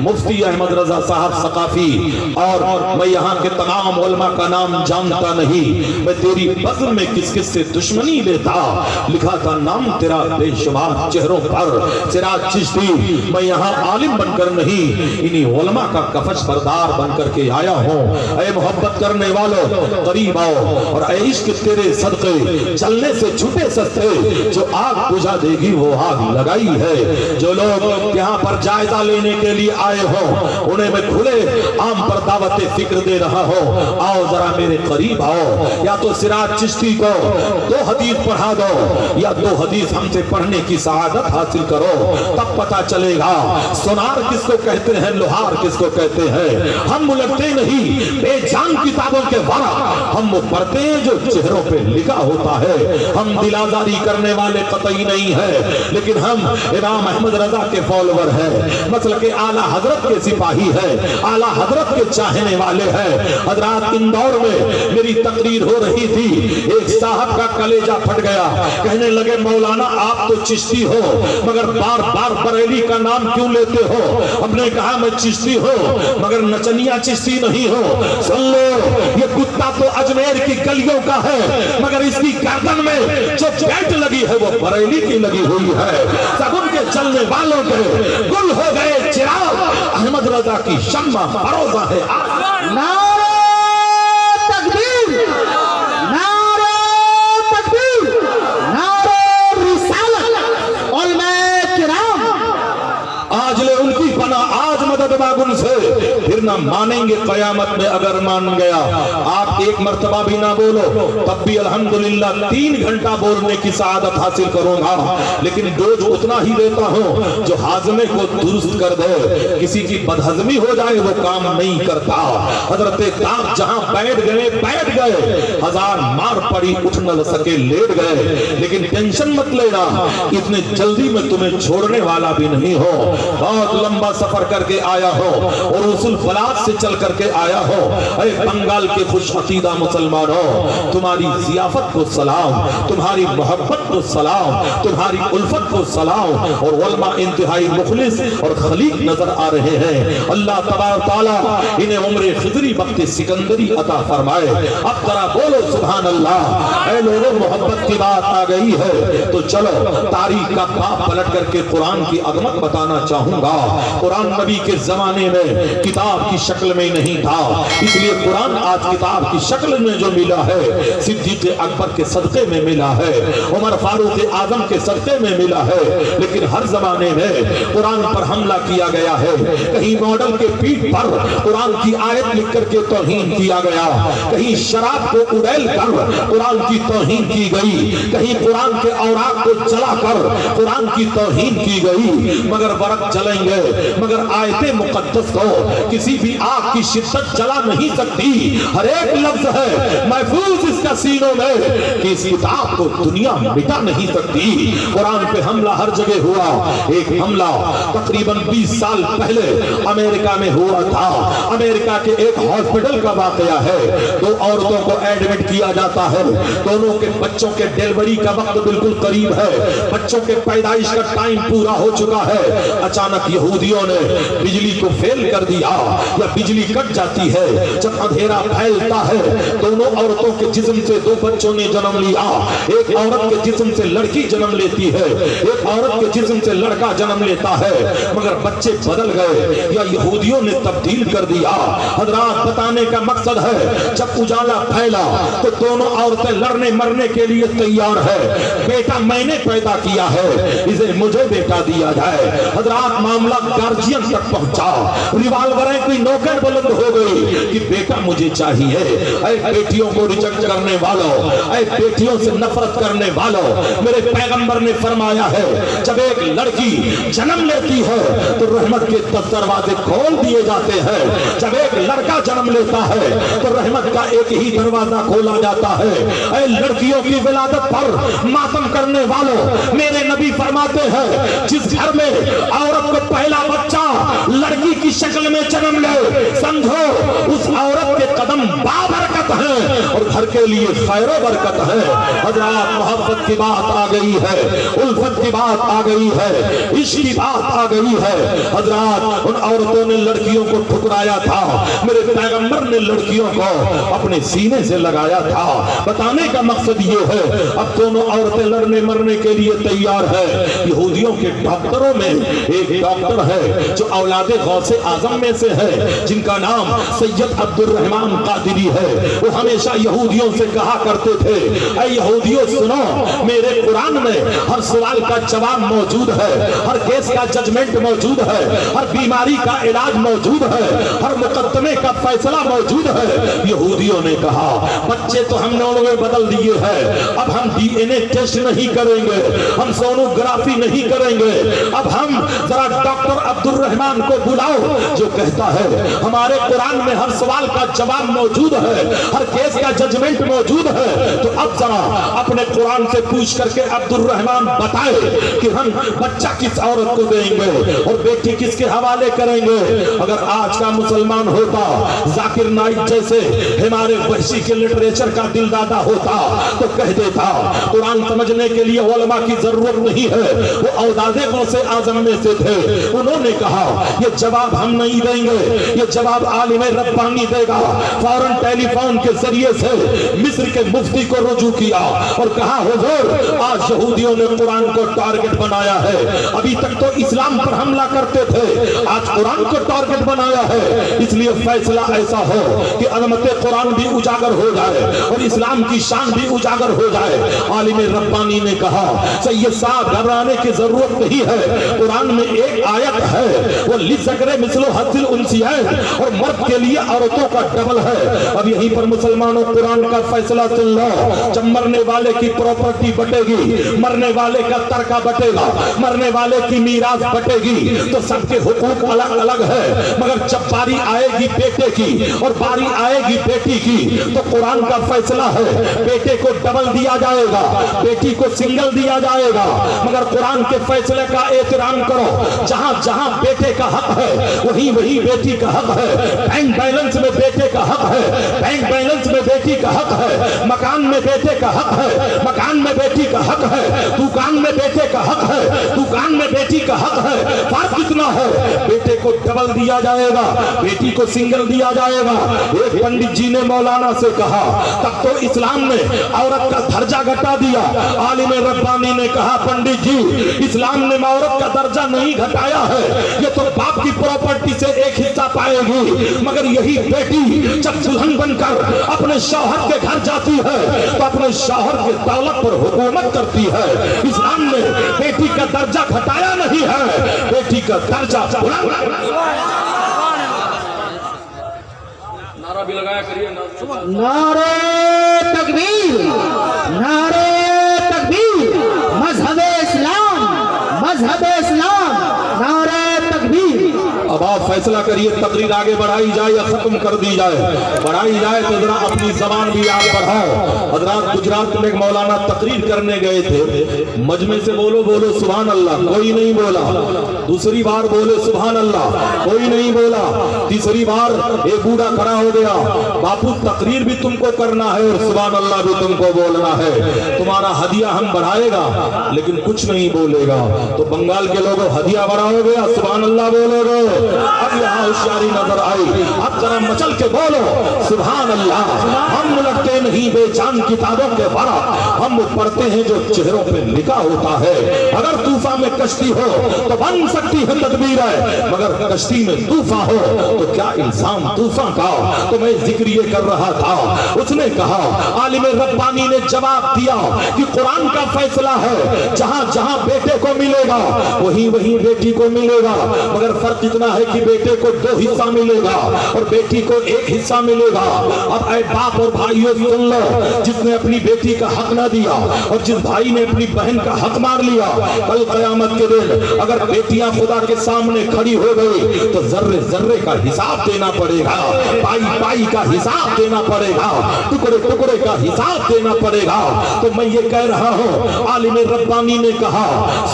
مفتی احمد رضا صاحب ثقافی، اور میں یہاں کے تمام علماء کا نام جانتا نہیں، میں تیری بزم میں کس کس سے دشمنی لیتا، لکھا تھا نام تیرا بے شمار چہروں پر، سراج چشتی میں یہاں عالم بن کر نہیں، انہی علماء کا کفش بردار بن کر کے آیا ہوں۔ اے محبت کرنے والوں قریب آؤ، اور اے عشق تیرے صدقے چلنے سے چھوٹے سستے، جو آگ بجھا دے گی وہ آگ لگائی ہے۔ جو لوگ یہاں پر جائزہ لینے کے لیے آئے ہوں انہیں میں کھلے عام پر دعوت فکر دے رہا ہوں، آؤ ذرا میرے قریب آؤ، یا تو سراج چشتی کو 2 حدیث پڑھا دو، یا 2 حدیث ہم سے پڑھنے کی سعادت حاصل کرو، تب پتا چلے گا سونار کس کو کہتے ہیں، لوہار کس کو کہتے ہیں۔ ہم ملکتے نہیں بے جان کتابوں کے ورق، ہم وہ پڑھتے ہیں جو چہروں پہ لکھا ہوتا ہے۔ ہم دلازاری کرنے والے قطعی نہیں ہیں، لیکن ہم امام احمد رضا کے فالوور ہیں، مسلک اعلیٰ حضرت کے سپاہی ہیں، اعلیٰ حضرت کے چاہنے والے ہیں۔ حضرات اندور میں میری تقریر ہو رہی تھی، ایک صاحب کا کلیجہ پھٹ گیا، کہنے لگے مولانا آپ تو چشتی ہو مگر بار بار بریلی کا نام کیوں لیتے ہو؟ ہم نے کہا میں چشتی ہوں مگر نچنیا چشتی نہیں ہوں۔ سن لو یہ کتا تو اجمیر کی گلیوں کا ہے مگر اس کی گردن میں جو بیٹ لگی ہے وہ بریلی کی لگی ہوئی ہے۔ سب ان کے چلنے والوں کے گل ہو گئے چراغ، احمد رضا کی شمع فروزہ ہے۔ نعرہ تکبیر، نعرہ تکبیر، نعرہ رسالت، علماء کرام آج لے ان کی پناہ، آج مدد مانگ ان سے، پھر نہ مانیں گے قیامت میں اگر مان گیا۔ آپ ایک مرتبہ بھی نہ بولو تب بھی الحمدللہ 3 گھنٹہ بولنے کی سعادت حاصل کروں گا، لیکن ڈوز اتنا ہی دیتا ہوں جو ہاضمے کو درست کر دے۔ کسی کی بدہضمی ہو جائے وہ کام نہیں کرتا۔ حضرت داغ جہاں بیٹھ گئے، 1000 مار پڑی اٹھ نہ سکے لیٹ گئے، لیکن ٹینشن مت لینا، اتنے جلدی میں تمہیں چھوڑنے والا بھی نہیں ہو۔ بہت لمبا سفر کر کے آیا ہو اور رسول فلات سے چل کر کے آیا ہو۔ اے بنگال کے خوش عقیدہ مسلمانوں، تمہاری ضیافت کو سلام، تمہاری محبت کو سلام، تمہاری الفت کو سلام، اور علماء انتہائی مخلص اور خلیق نظر آ رہے ہیں۔ اللہ تبارک تعالیٰ انہیں عمر خضری وقت سکندری عطا فرمائے۔ اب ذرا بولو سبحان اللہ۔ اے لوگوں محبت کی بات آ گئی ہے تو چلو تاریخ کا پاپ پلٹ کر کے قرآن کی عظمت بتانا چاہوں گا۔ قرآن نبی کے زمانے میں کتاب کی شکل میں نہیں تھا، اس لیے قرآن آج کتاب کی شکل میں جو ملا ہے صدیق اکبر کے صدقے میں ملا ہے، عمر فاروق اعظم کے صدقے میں ملا ہے، لیکن ہر زمانے میں قرآن پر حملہ کیا گیا ہے۔ کہیں ماڈل کے پیٹھ پر قرآن کی آیت لکھ کر کے توہین کیا گیا، کہیں شراب کو اڑیل کر قرآن کی توہین کی گئی، کہیں قرآن کے اوراق کو جلا کر قرآن کی توہین کی گئی، مگر ورق جلیں گے مگر آیت مقدس کو کسی بھی آگ کی شدت جلا نہیں سکتی۔ ہر ایک لفظ ہے محفوظ اس کا سینوں میں کہ اس کتاب کو دنیا مٹا نہیں سکتی۔ قرآن پہ حملہ ہر جگہ ہوا۔ ایک حملہ تقریباً 20 سال پہلے امریکہ میں ہوا تھا۔ امریکہ کے ایک ہاسپٹل کا واقعہ ہے، 2 عورتوں کو ایڈمٹ کیا جاتا ہے، دونوں کے بچوں کے ڈیلیوری کا وقت بالکل قریب ہے، بچوں کے پیدائش کا ٹائم پورا ہو چکا ہے۔ اچانک یہودیوں نے بجلی کو فیل کر دیا یا بجلی کٹ جاتی ہے، جب اندھیرا پھیلتا ہے دونوں عورتوں کے جسم سے 2 بچوں نے جنم لیا، ایک عورت کے جسم سے لڑکی جنم لیتی ہے، ایک عورت کے جسم سے لڑکا جنم لیتا ہے، مگر بچے بدل گئے یا یہودیوں نے تبدیل کر دیا۔ حضرات بتانے کا مقصد ہے جب اجالا پھیلا تو دونوں عورتیں لڑنے مرنے کے لیے تیار ہے۔ بیٹا میں نے پیدا کیا ہے، اسے مجھے بیٹا دیا جائے۔ حضرات معاملہ گارجین تک پہنچا، ریوالوریں کی نوکر بلند ہو گئی کہ بیٹا مجھے چاہیے۔ اے بیٹیوں کو ریجیکٹ کرنے والوں، اے بیٹیوں سے نفرت کرنے والوں، میرے پیغمبر نے فرمایا ہے جب ایک لڑکی جنم لیتی ہے تو رحمت کے 10 دروازے کھول دیے جاتے ہیں، جب ایک لڑکا جنم لیتا ہے تو رحمت کا ایک ہی دروازہ کھولا جاتا ہے۔ اے لڑکیوں کی ولادت پر ماتم کرنے والوں، میرے نبی فرماتے ہیں جس گھر میں عورت کو پہلا بچہ لڑکی کی شکل میں جنم मामले, समझो उस औरत के कदम बाबरकत है और घर के लिए खैर बरकत है। हजरात, मोहब्बत की बात आ गई है, उल्फत की बात आ गई है, इश्क की बात आ गई है। हजरात, उन औरतों ने लड़कियों को ठुकराया था, मेरे पैगंबर ने लड़कियों को अपने सीने से लगाया था। बताने का मकसद ये है, अब दोनों औरतें लड़ने मरने के लिए तैयार है। यहूदियों के डॉक्टरों में एक डॉक्टर है जो औलादे गौसे आजम में से है, जिनका नाम सैयद अब्दुल रहमान कादिरी है। वो हमेशा यहूदियों से कहा करते थे, ऐ यहूदियों सुनो, मेरे कुरान में हर सवाल का जवाब मौजूद है, हर केस का जजमेंट मौजूद है, हर बीमारी का इलाज मौजूद है, हर मुकदमे का फैसला मौजूद है। यहूदियों ने कहा, बच्चे तो हम लोगों ने बदल दिए हैं, अब हम डीएनए टेस्ट नहीं करेंगे, हम सोनोग्राफी नहीं करेंगे, अब हम जरा डॉक्टर अब्दुल रहमान को बुलाओ जो कहता है हमारे कुरान में हर सवाल का जवाब मौजूद है, हर केस का जजमेंट मौजूद है। तो अब जरा अपने कुरान से पूछ करके अब्दुल रहमान बताए कि हम बच्चा किस औरत को देंगे और बेटी किसके हवाले करेंगे। अगर आज का मुसलमान होता, जाकिर नाइक जैसे हमारे वहशी के लिटरेचर का दिलदादा होता तो कह देता कुरान समझने के लिए उलमा की जरूरत नहीं है, वो औलादे गौसे आजम में से थे। उन्होंने कहा ये जवाब हम नहीं देंगे, ये जवाब आलिम रब्बानी देगा। फौरन टेलीफोन के जरिए से मिस्र के मुफ्ती को रुजू किया और कहा, हुजूर आज यहूदियों ने कुरान को टारगेट बनाया है, अभी तक तो इस्लाम पर हमला करते थे, आज कुरान को टारगेट बनाया है, इसलिए फैसला ऐसा हो कि अजमत कुरान भी उजागर हो जाए और इस्लाम की शान भी उजागर हो जाए। आलिम रब्बानी ने कहा, सैयद साहब घबराने की जरूरत नहीं है, कुरान में एक आयत है वो लिज़करे मिस्लो हद्दिल उन्सियैन, और मर्द के लिए औरतों का डबल है। अब यहीं पर मुसलमानों कुरान का फैसला सुन लो, जब मरने वाले की प्रॉपर्टी बटेगी, मरने वाले का तरका बटेगा, मरने वाले की मीरास बटेगी, तो सबके हुकूक अलग अलग है, मगर जब बारी आएगी बेटे की और बारी आएगी बेटी की तो कुरान का फैसला है बेटे को डबल दिया जाएगा, बेटी को सिंगल दिया जाएगा। मगर कुरान के फैसले का एहतराम करो, जहां जहां बेटे का हक है वहीं वहीं बेटी का हक है। बैंक बैलेंस में बेटे का हक है, बैंक बैलेंस में बेटी का हक है, मकान में बेटे का हक है, मकान में बेटी का हक है, दुकान में बेटे का हक है, दुकान में बेटी का हक है। फर्क कितना है, बेटे को डबल दिया जाएगा, बेटी को सिंगल दिया जाएगा। एक पंडित जी ने मौलाना से कहा, तब तो इस्लाम ने औरत का दर्जा घटा दिया। आलिम रब्बानी ने कहा, पंडित जी इस्लाम ने औरत का दर्जा नहीं घटाया है, ये तो बाप की प्रॉपर्टी से एक हिस्सा पाएगी, मगर यही बेटी जब दुल्हन बनकर अपने शौहर के घर जाती है तो अपने शौहर के दौलत पर हुकूमत करती है। इस्लाम ने बेटी का दर्जा घटाया नहीं है, बेटी का दर्जा नारा भी लगाया करिए, नारे तकबीर, नारे तकबीर, मजहबे इस्लाम, मजहबे इस्लाम, नारे तकबीर। अब आप फैसला करिए, तकरीर आगे बढ़ाई जाए या खत्म कर दी जाए। बढ़ाई जाए तो जरा अपनी जबान भी आप बढ़ाओ। हजरात, गुजरात में एक मौलाना तकरीर करने गए थे, मजमे से बोलो बोलो सुभान अल्लाह, कोई नहीं बोला। दूसरी बार बोले सुभान अल्लाह, कोई नहीं बोला। तीसरी बार एक बूढ़ा खड़ा हो गया, बापू तकरीर भी तुमको करना है और सुभान अल्लाह भी तुमको बोलना है, तुम्हारा हदिया हम बढ़ाएगा लेकिन कुछ नहीं बोलेगा। तो बंगाल के लोगों हदिया बढ़ाओगे या सुभान अल्लाह बोलोगे? अब यहाँ होशियारी नजर आई, अब जरा मचल के बोलो सुभान अल्लाह। हम लगते नहीं बेजान किताबों के बरा, हम पढ़ते हैं जो चेहरों पे लिखा होता है। अगर तूफान में कश्ती हो तो बन सकती है तदबीर है, मगर कश्ती में तूफान हो तो क्या इल्जाम तूफान का। तो मैं जिक्र ये कर रहा था, उसने कहा, आलिम रब्बानी ने जवाब दिया कि कुरान का फैसला है, जहां जहां बेटे को मिलेगा वहीं वहीं बेटी को मिलेगा, मगर फर्क इतना है कि बेटे को 2 हिस्सा मिलेगा और बेटी को 1 हिस्सा मिलेगा। अब ऐ बाप और भाइयों सुन लो, जिसने अपनी बेटी का हक ना दिया और जिस भाई ने अपनी बहन का हक मार लिया, कल कयामत के दिन अगर बेटियां खुदा के सामने खड़ी हो गई तो जर्रे जर्रे का हिसाब देना पड़ेगा, पाई पाई का हिसाब देना पड़ेगा, टुकड़े टुकड़े का हिसाब देना पड़ेगा। तो मैं ये कह रहा हूँ, आलिम रब्बानी ने कहा,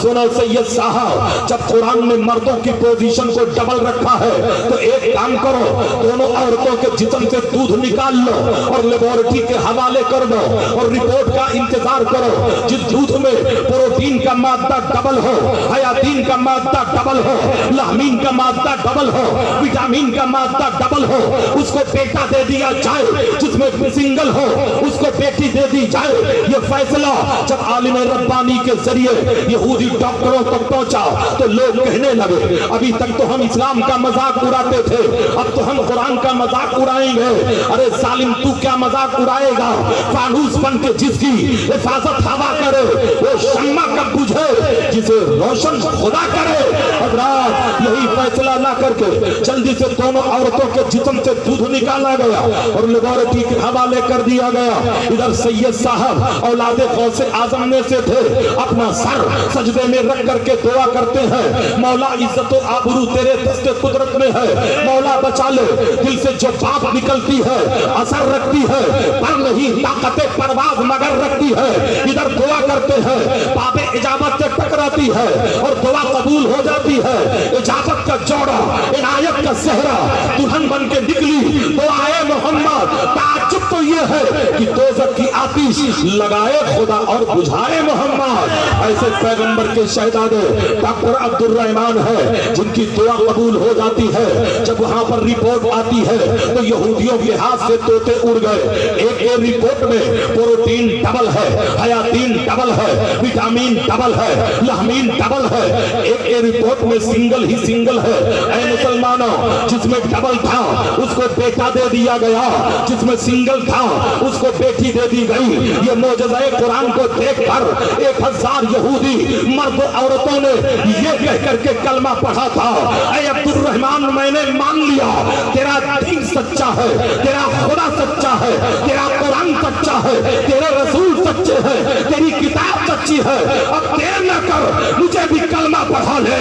सुनो सैयद साहब, जब कुरान में मर्दों की पोजीशन को डबल रखा बैठा है तो एक काम करो, दोनों औरतों के जिस्म से दूध निकाल लो और लेबोरेटरी के हवाले कर दो और रिपोर्ट का इंतजार करो। जिस दूध में प्रोटीन का मादा डबल हो, हयातीन का मादा डबल हो, लामीन का मादा डबल हो, विटामिन का मादा डबल हो, उसको बेटा दे दिया जाए। जिसमें सिंगल हो उसको बेटी दे दी जाए। ये फैसला जब आलिम रब्बानी के जरिए यहूदी डॉक्टरों तक पहुंचा तो लोग कहने लगे, अभी तक तो हम इस्लाम का मजाक उड़ाते थे, अब तो हम कुरान का मजाक उड़ाएंगे। अरे सालिम, तू क्या मजाक उड़ाएगा? फानूस बन के जिसकी हिफाजत हवा करे वो शम्मा कब बुझे जिसे रोशन खुदा करे। हज़रात, यही फैसला ला करके जल्दी से दोनों औरतों के जिस्म से दूध निकाला गया और लेबोरेटरी के हवाले कर दिया गया। इधर सैयद साहब औलादे गौसे आजम में से थे, अपना सर सजदे में रख करके दुआ करते हैं, मौला इज्जत और आबरू तेरे दस्ते कुदरत में है, मौला बचा ले। दिल से जो बात निकलती है असर रखती है, पर नहीं ताकत परवाज मगर रखती है। इधर दुआ करते हैं, बाबे इजाबत से टकराती है और दुआ कबूल हो जाती है। इजाबत का जोड़ा, इनायत का सेहरा दुल्हन बन के निकली तो आए मोहम्मद। ताज्जुब तो ये है कि दोज़ख की आतिश लगाए खुदा और बुझाए मोहम्मद। ऐसे पैगंबर के शहजादे डॉक्टर अब्दुल रहमान है जिनकी दुआ कबूल हो जाती है। जब वहां पर रिपोर्ट आती है तो यहूदियों के हाथ से तोते उड़ गए। एक रिपोर्ट में प्रोटीन डबल है, हयातीन डबल है, विटामिन डबल है, लामीन डबल है। एक रिपोर्ट में सिंगल ही सिंगल है। ऐ मुसलमानों, जिसमें डबल था उसको बेटा दे दिया गया, जिसमें सिंगल था उसको बेटी दे दी गई। ये मौजज़ाए कुरान को देखकर 1000 यहूदी मर्द औरतों ने ये कह करके कलमा पढ़ा था, ऐ अब्दुल रहमान, मैंने मान लिया तेरा दीन सच्चा है, तेरा खुदा सच्चा है, तेरा कुरान सच्चा है, तेरे रसूल सच्चे हैं, तेरी किताब सच्ची है। अब देर न कर, मुझे भी कलमा पढ़ा ले।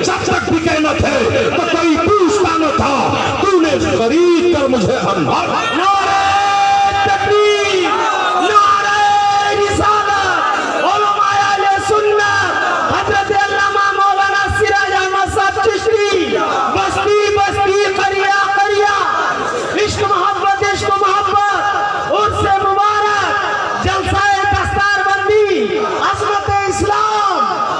जब तक बिके न थे तो कोई पूछता न था, तूने खरीद कर मुझे अनवार। नारे तकबीर, नारे रिसालत, उलमाए अहले सुन्नत, हजरत अल्लामा मौलाना सिराज अहमद साहब चिश्ती, बस्ती बस्ती, करिया करिया, इश्क मोहब्बत, इश्क मोहब्बत, उर्से मुबारक, जलसाए दस्तारबंदी, अज़मत इस्लाम।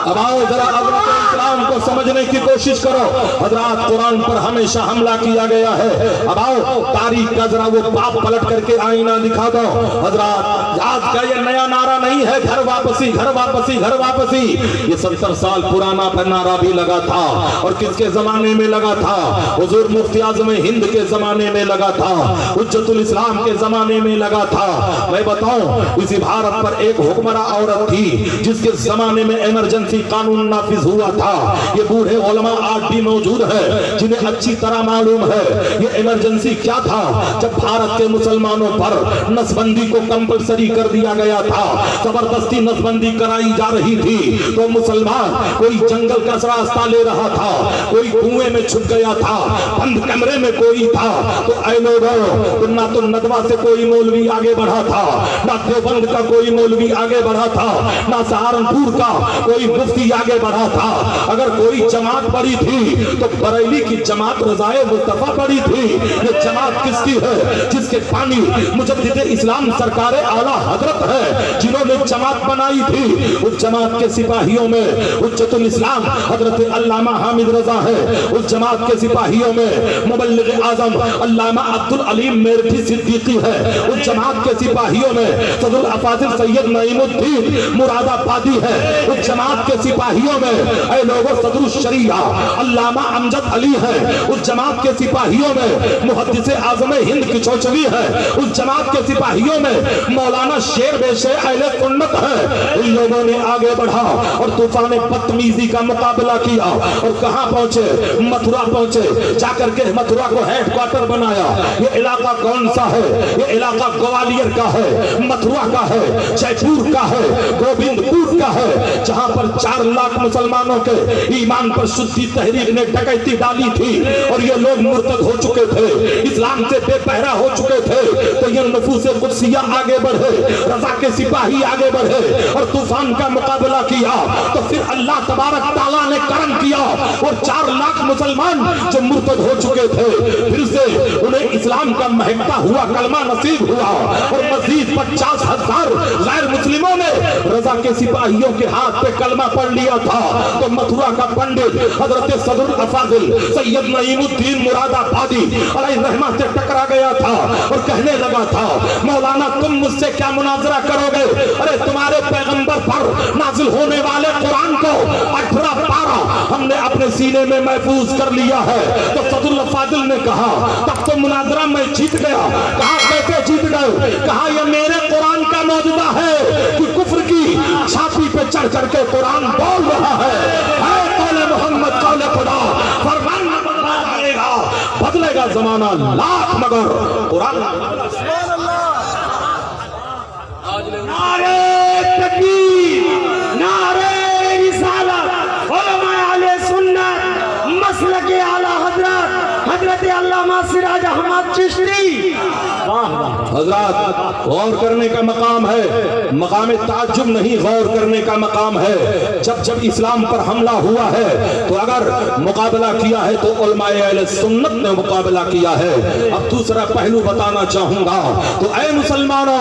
अब आओ जरा अज़मत इस्लाम को समझने की कोशिश करो। हजरात, कुरान पर हमेशा हमला किया गया है। अब आओ तारीख का जरा वो बाप पलट करके आईना दिखा दो। हजरात, आज का ये नया नारा नहीं है घर वापसी, घर वापसी, घर वापसी। ये 70 साल पुराना नारा भी लगा था। और किसके जमाने में लगा था? हुजूर मुफ्ती आज़म हिंद के जमाने में लगा था, हुज्जतुल इस्लाम के जमाने में लगा था। मैं बताऊं, इसी भारत पर एक हुक्मरां औरत थी जिसके जमाने में इमरजेंसी कानून नाफिज हुआ था। ये बूढ़े उलमा आज भी मौजूद है जिन्हें अच्छी तरह मालूम है ये इमरजेंसी क्या था। जब भारत के मुसलमानों पर नसबंदी को कंपलसरी कर दिया गया था, जबरदस्ती नसबंदी कराई जा रही थी, तो मुसलमान कोई जंगल का रास्ता ले रहा था, कोई कुएं में छुप गया था, बंद कमरे में कोई था। तो ऐ लोगों, ना तो नदवा से कोई मौलवी आगे बढ़ा था, ना देवबंद का कोई मौलवी आगे बढ़ा था, ना सहारनपुर का कोई मुफ्ती आगे बढ़ा था। अगर कोई जमात बड़ी थी तो बरेली की जमात रज़ाए मुस्तफा बड़ी थी। ये जमात किसकी है? जिसके पानी मुजद्दिद इस्लाम सरकार आला हजरत है, जिन्होंने जमात बनाई थी। उस जमात के सिपाहियों में हुज्जतुल इस्लाम हजरत अल्लामा हामिद रजा है। उस जमात के सिपाहियों में मुबल्लिग आजम अल्लामा अब्दुल अलीम मेरठी सिद्दीकी है। उस जमात के सिपाहियों में सदरुल अफाजिल सैयद नईमुद्दीन मुरादाबादी है। उस जमात के सिपाहियों में ऐ लोगों सदरुल शरीया अल्लामा अमजद अली है। उस जमात के सिपाहियों में मुहद्दिस आज़म हिंद किचौचवी है। उस जमात के सिपाहियों में मौलाना शेर बेशे अहले सुन्नत है। इन लोगों ने आगे बढ़ा और तूफान बदतमीजी का मुकाबला किया और कहां पहुंचे? मथुरा पहुंचे। जाकर के मथुरा को हेडक्वार्टर बनाया। ये इलाका कौन सा है? ये इलाका ग्वालियर का है, मथुरा का है, जयपुर का है, गोविंदपुर का है, जहां पर 4 लाख मुसलमानों के ईमान مسلمان پر شدی تحریک نے ڈکیتی ڈالی تھی اور یہ لوگ مرتد ہو چکے تھے, اسلام سے بے پہرا ہو چکے تھے, تو یہ نفوس قدسیہ آگے بڑھے, رضا کے سپاہی آگے بڑھے اور طوفان کا مقابلہ کیا, تو پھر اللہ تبارک تعالیٰ نے کرم کیا اور 4 لاکھ مسلمان جو مرتد ہو چکے تھے پھر سے انہیں اسلام کا مہکتا ہوا کلمہ نصیب ہوا, اور مزید 50,000 غیر مسلموں نے رضا کے سپاہیوں کے ہاتھ پہ کلمہ پڑھ لیا تھا. تو متھرا کا پنڈت حضرت صدر الافاضل سید نعیم الدین مراد آبادی علیہ رحمہ سے ٹکرا گیا تھا اور کہنے لگا تھا, مولانا تم مجھ سے کیا مناظرہ کرو گے؟ ارے تمہارے پیغمبر پر نازل ہونے والے قرآن کو 18 پارہ ہم نے اپنے سینے میں محفوظ کر لیا ہے. تو صدر الافاضل نے کہا, تب تو مناظرہ میں جیت گیا. کہا کیسے جیت گئے؟ کہا یہ میرے قرآن کا معجزہ ہے کہ کفر کی چھاتی پہ چڑھ کر کے قرآن بول رہا ہے, قول محمد قول خدا, فرمان بدلے گا زمانہ لاکھ مگر قرآن. نعرہ تکبیر, نعرہ رسالت, علماء اہل سنت, مسلک اعلی حضرت علامہ سراج احمد چشتی. حضرات غور کرنے کا مقام ہے, مقام تعجب نہیں, غور کرنے کا مقام ہے. جب اسلام پر حملہ ہوا ہے تو اگر مقابلہ کیا ہے تو علماء اہل سنت نے مقابلہ کیا ہے. اب دوسرا پہلو بتانا چاہوں گا. تو اے مسلمانوں,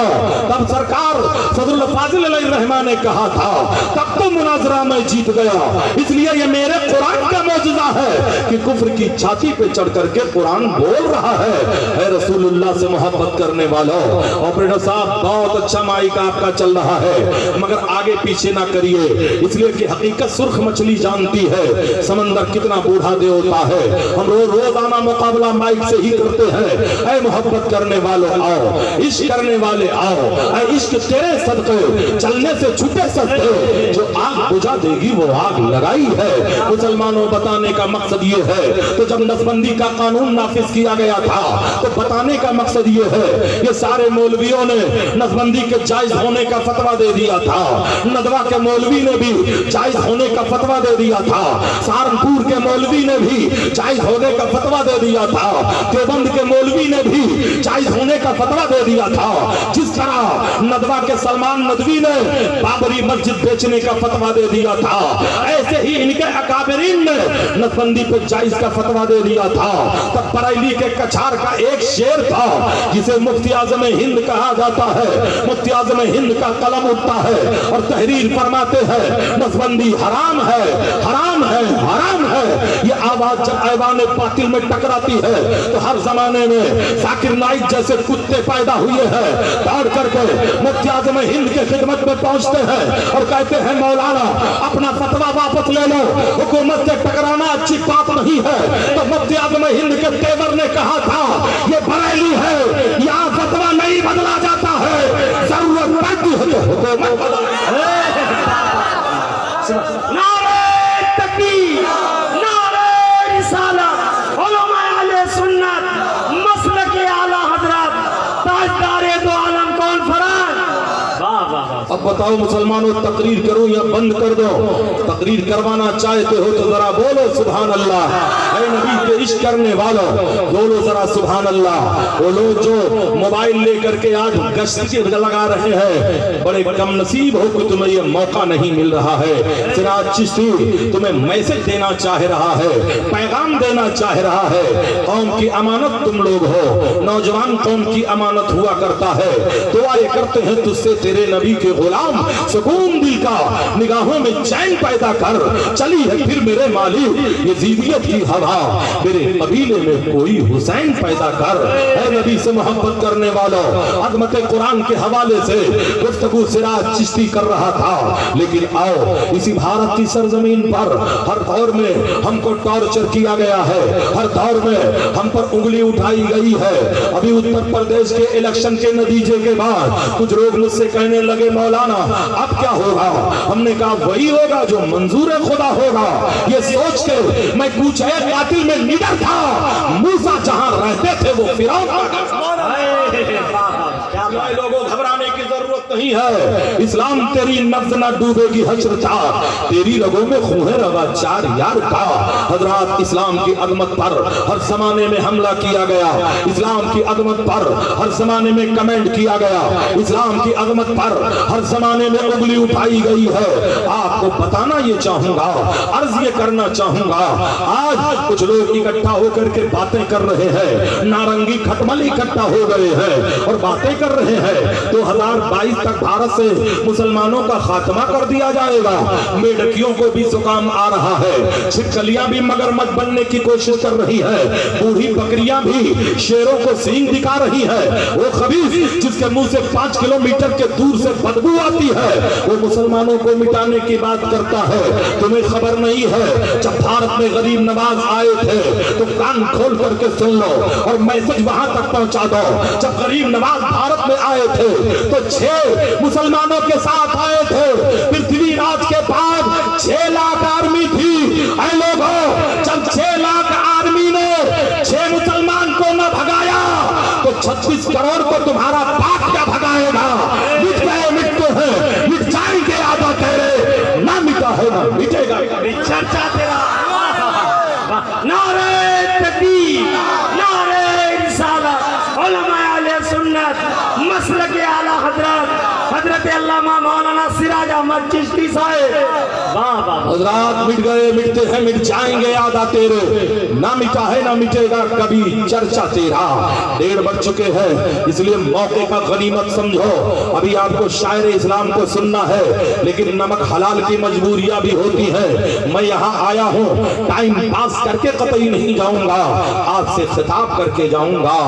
تب سرکار صدر الافاضل علیہ رحمہ نے کہا تھا تب تو مناظرہ میں جیت گیا, اس لیے یہ میرے قرآن کا معجزہ ہے کہ کفر کی چھاتی پہ چڑھ کر کے قرآن بول رہا ہے. اے رسول اللہ سے محبت کرنے والوں, آپریٹر صاحب بہت اچھا مائک آپ کا چل رہا ہے مگر آگے پیچھے نہ کریے, اس لیے کہ حقیقت سرخ مچھلی جانتی ہے سمندر کتنا بوڑھا دے ہوتا ہے. ہم روزانہ مقابلہ مائک سے ہی کرتے ہیں. اے محبت کرنے والوں آؤ, عشق کرنے والے آؤ, اے عشق تیرے صدقے چلنے سے چھوٹے صدقے, جو آگ بجھا دے گی وہ آگ لگائی ہے. مسلمانوں بتانے کا مقصد یہ ہے, تو جب نسبندی کا قانون نافذ کیا گیا تھا تو بتانے کا مقصد یہ ہے, یہ سارے مولویوں نے نسبندی کے جائز ہونے کا فتویٰ دے دیا تھا, ندوہ کے مولوی نے بھی جائز ہونے کا فتویٰ دے دیا تھا, سہارنپور کے مولوی نے بھی جائز ہونے کا فتویٰ دے دیا تھا, دیوبند کے مولوی نے بھی جائز ہونے کا فتویٰ دے دیا تھا. جس طرح ندوہ کے سلمان ندوی نے بابری مسجد بیچنے کا فتویٰ دے دیا تھا, ایسے ہی ان کے اکابرین نے نسبندی پہ جائز کا فتویٰ دے دیا تھا. تب بریلی کے کچھار کا ایک شعر تھا جسے مفتی اعظم ہند کہا جاتا ہے. مفتی اعظم ہند کا قلم اٹھتا ہے اور تحریر فرماتے ہیں نسبندی حرام ہے, حرام ہے, حرام ہے. یہ آواز جب ایوان باطل میں ٹکراتی ہے تو ہر زمانے میں ذاکر نائک جیسے کتے پیدا ہوئے ہیں, دوڑ کر کے مفتی اعظم ہند کے خدمت میں پہنچتے ہیں اور کہتے ہیں مولانا اپنا فتویٰ واپس لے لو, حکومت سے ٹکرانا اچھی بات نہیں ہے. تو مفتی اعظم ہند کے تیور نے کہا تھا یہ بریلی ہے, یہاں فتویٰ نہیں بدلا جاتا ہے, ضرورت پڑتی ہے تو حکومت بدلے. نعرہ تکبیر, نعرہ رسالت, علماء اہل سنت, مسلک اعلی حضرت, تاجدار دو عالم کانفرنس. اب بتاؤ مسلمانوں, تقریر کروں یا بند کر دو؟ تقریر کروانا چاہتے ہو تو ذرا بولو سبحان اللہ. اے نبی کے عشق کرنے والوں بولو ذرا سبحان اللہ. وہ لوگ جو موبائل لے کر کے آج گشت لگا رہے ہیں, بڑے کم نصیب ہو کہ تمہیں یہ موقع نہیں مل رہا ہے. سراج چشتی تمہیں میسج دینا چاہ رہا ہے, پیغام دینا چاہ رہا ہے. قوم کی امانت تم لوگ ہو, نوجوان قوم کی امانت ہوا کرتا ہے. دعائیں کرتے ہیں تجھ سے تیرے نبی کے غلام, سکون دل کا, نگاہوں میں چین پیدا کر. چلی ہے پھر میرے مالک یزیدیت کی ہوا, میرے قبیلے میں کوئی حسین پیدا کر. اے نبی سے محبت کرنے والوں, عظمت قرآن کے حوالے سے گفتگو سراج چشتی کر رہا تھا. لیکن آؤ, اسی بھارت کی سرزمین پر ہر دور میں ہم کو ٹارچر کیا گیا ہے, ہر دور میں ہم پر انگلی اٹھائی گئی ہے. ابھی اتر پردیش کے الیکشن کے نتیجے کے بعد کچھ لوگ مجھ سے کہنے لگے مولانا اب کیا ہوگا؟ ہم نے کہا وہی ہوگا جو منظور خدا ہوگا. یہ سوچ کے میں پوچھا ایک قاتل میں لیڈر تھا, موسیٰ جہاں رہتے تھے وہ فرعون کا. لوگوں گھبرانے کی ضرورت नहीं है। इस्लाम तेरी नब्ज न डूबेगी हश्र चार, तेरी रगों में खून रवा चार यार का। हजरात, इस्लाम की अजमत पर हर जमाने में हमला किया गया, इस्लाम की अजमत पर हर जमाने में कमेंट किया गया, इस्लाम की अजमत पर हर जमाने में उंगली उठाई गई है। आपको बताना ये चाहूंगा, अर्ज ये करना चाहूंगा, आज कुछ लोग इकट्ठा होकर के बातें कर रहे हैं, नारंगी खटमल इकट्ठा हो गए हैं और बातें कर रहे हैं 2022 तक भारत से मुसलमानों का खात्मा कर दिया जाएगा। मेढकियों को भी जुकाम आ रहा है, छिपकलियां भी मगरमच्छ बनने की कोशिश कर रही है, बूढ़ी बकरियां भी शेरों को सींग दिखा रही है। वो खबीस जिसके मुंह से 5 किलोमीटर के दूर से बदबू आती है, वो मुसलमानों को मिटाने की बात करता है। तुम्हें खबर नहीं है, जब भारत में गरीब नवाज आए थे तो कान खोल करके सुन लो और मैसेज वहां तक पहुंचा दो। जब गरीब नवाज भारत में आए थे तो 6 मुसलमानों के साथ आए थे। पृथ्वीराज के बाद 6 लाख आर्मी थी। ऐ लोगों, जब 6 लाख आर्मी ने 6 मुसलमान को न भगाया तो 36 करोड़ को तुम्हारा बाप क्या भगाएगा? मिट गए, मिटते हैं, मिट जाएंगे आधा तेरे, ना मिटा है ना मिटेगा। चर्चा तेरा नारे तकबीर, नारे रिसालत, उलमाए अहले सुन्नत, मसलक आला हजरत अल्लामा मौलाना सिराज अहमद चिश्ती साहब। वाह वाह। हजरात, मिट गए, मिटते हैं, मिट जाएंगे आधा तेरे, ना मिटा है ना मिटेगा कभी चर्चा तेरा। 1:30 बज चुके हैं, इसलिए मौके का गनीमत समझो। अभी आपको शायर इस्लाम को सुनना है, लेकिन नमक हलाल की मजबूरियां भी होती है। मैं यहाँ आया हूँ टाइम पास करके कतई नहीं जाऊंगा, आपसे खिताब करके जाऊंगा।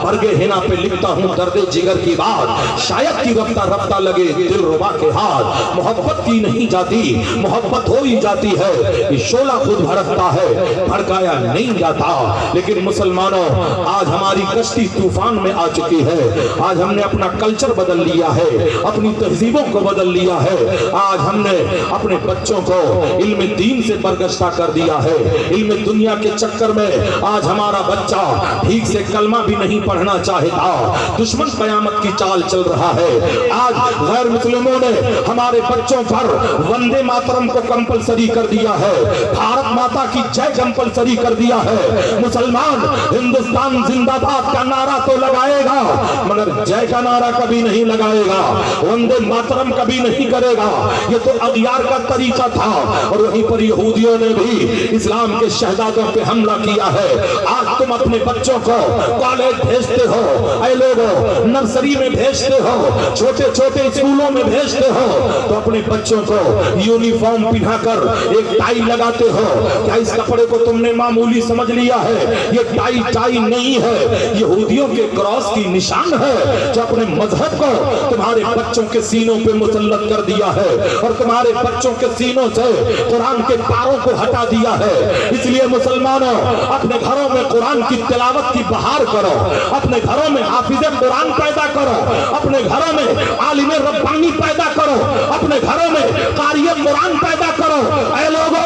बरगे हिना पे लिखता हूँ दर्द जिगर की बात, शायद की रफ्ता रफ्ता लगे दिल रुबा के हाथ। मोहब्बत की नहीं जाती, मोहब्बत हो ही जाती है। ये शोला खुद भड़कता है, भड़काया नहीं जाता। लेकिन मुसलमानों, आज हमारी कश्ती तूफान में आ चुकी है। आज हमने अपना कल्चर बदल लिया है, अपनी तहजीबों को बदल लिया है। आज हमने अपने बच्चों को इल्म दीन से बरगश्ता कर दिया है। इल्म दुनिया के चक्कर में आज हमारा बच्चा ठीक से कलमा भी नहीं पढ़ना चाहता। दुश्मन कयामत की चाल चल रहा है। आज गैर मुस्लिमों ने हमारे बच्चों पर वंदे मातरम को कंपलसरी कर दिया है, भारत माता की जय कंपलसरी कर दिया है। मुसलमान हिंदुस्तान जिंदाबाद का नारा तो लगाएगा, मगर जय का नारा कभी नहीं लगाएगा, वंदे मातरम कभी नहीं करेगा। ये तो अगियार का तरीका था। और वहीं पर यहूदियों ने भी इस्लाम के शहजादों पे हमला किया है। आज तुम अपने बच्चों को कॉलेज भेजते हो, ऐ लोगों नर्सरी में भेजते हो, छोटे छोटे स्कूलों में भेजते हो, तो अपने बच्चों को यूनिफॉर्म पिन्हाकर एक टाई लगाते हो। क्या इस कपड़े को तुमने मामूली समझ लिया है? ये टाई नहीं है, यहूदियों के क्रॉस की निशान है, जो अपने मजहब को तुम्हारे बच्चों के सीनों पे मुसल्लत कर दिया है और तुम्हारे बच्चों के सीनों से कुरान के पारों को हटा दिया है। इसलिए मुसलमानों, अपने घरों में कुरान की तिलावत की बहार करो, अपने घरों में हाफिज़े कुरान पैदा करो, अपने घरों में आलिम रब्बानी पैदा करो, अपने घरों में कारिए कुरान पैदा करो। ऐ लोगों,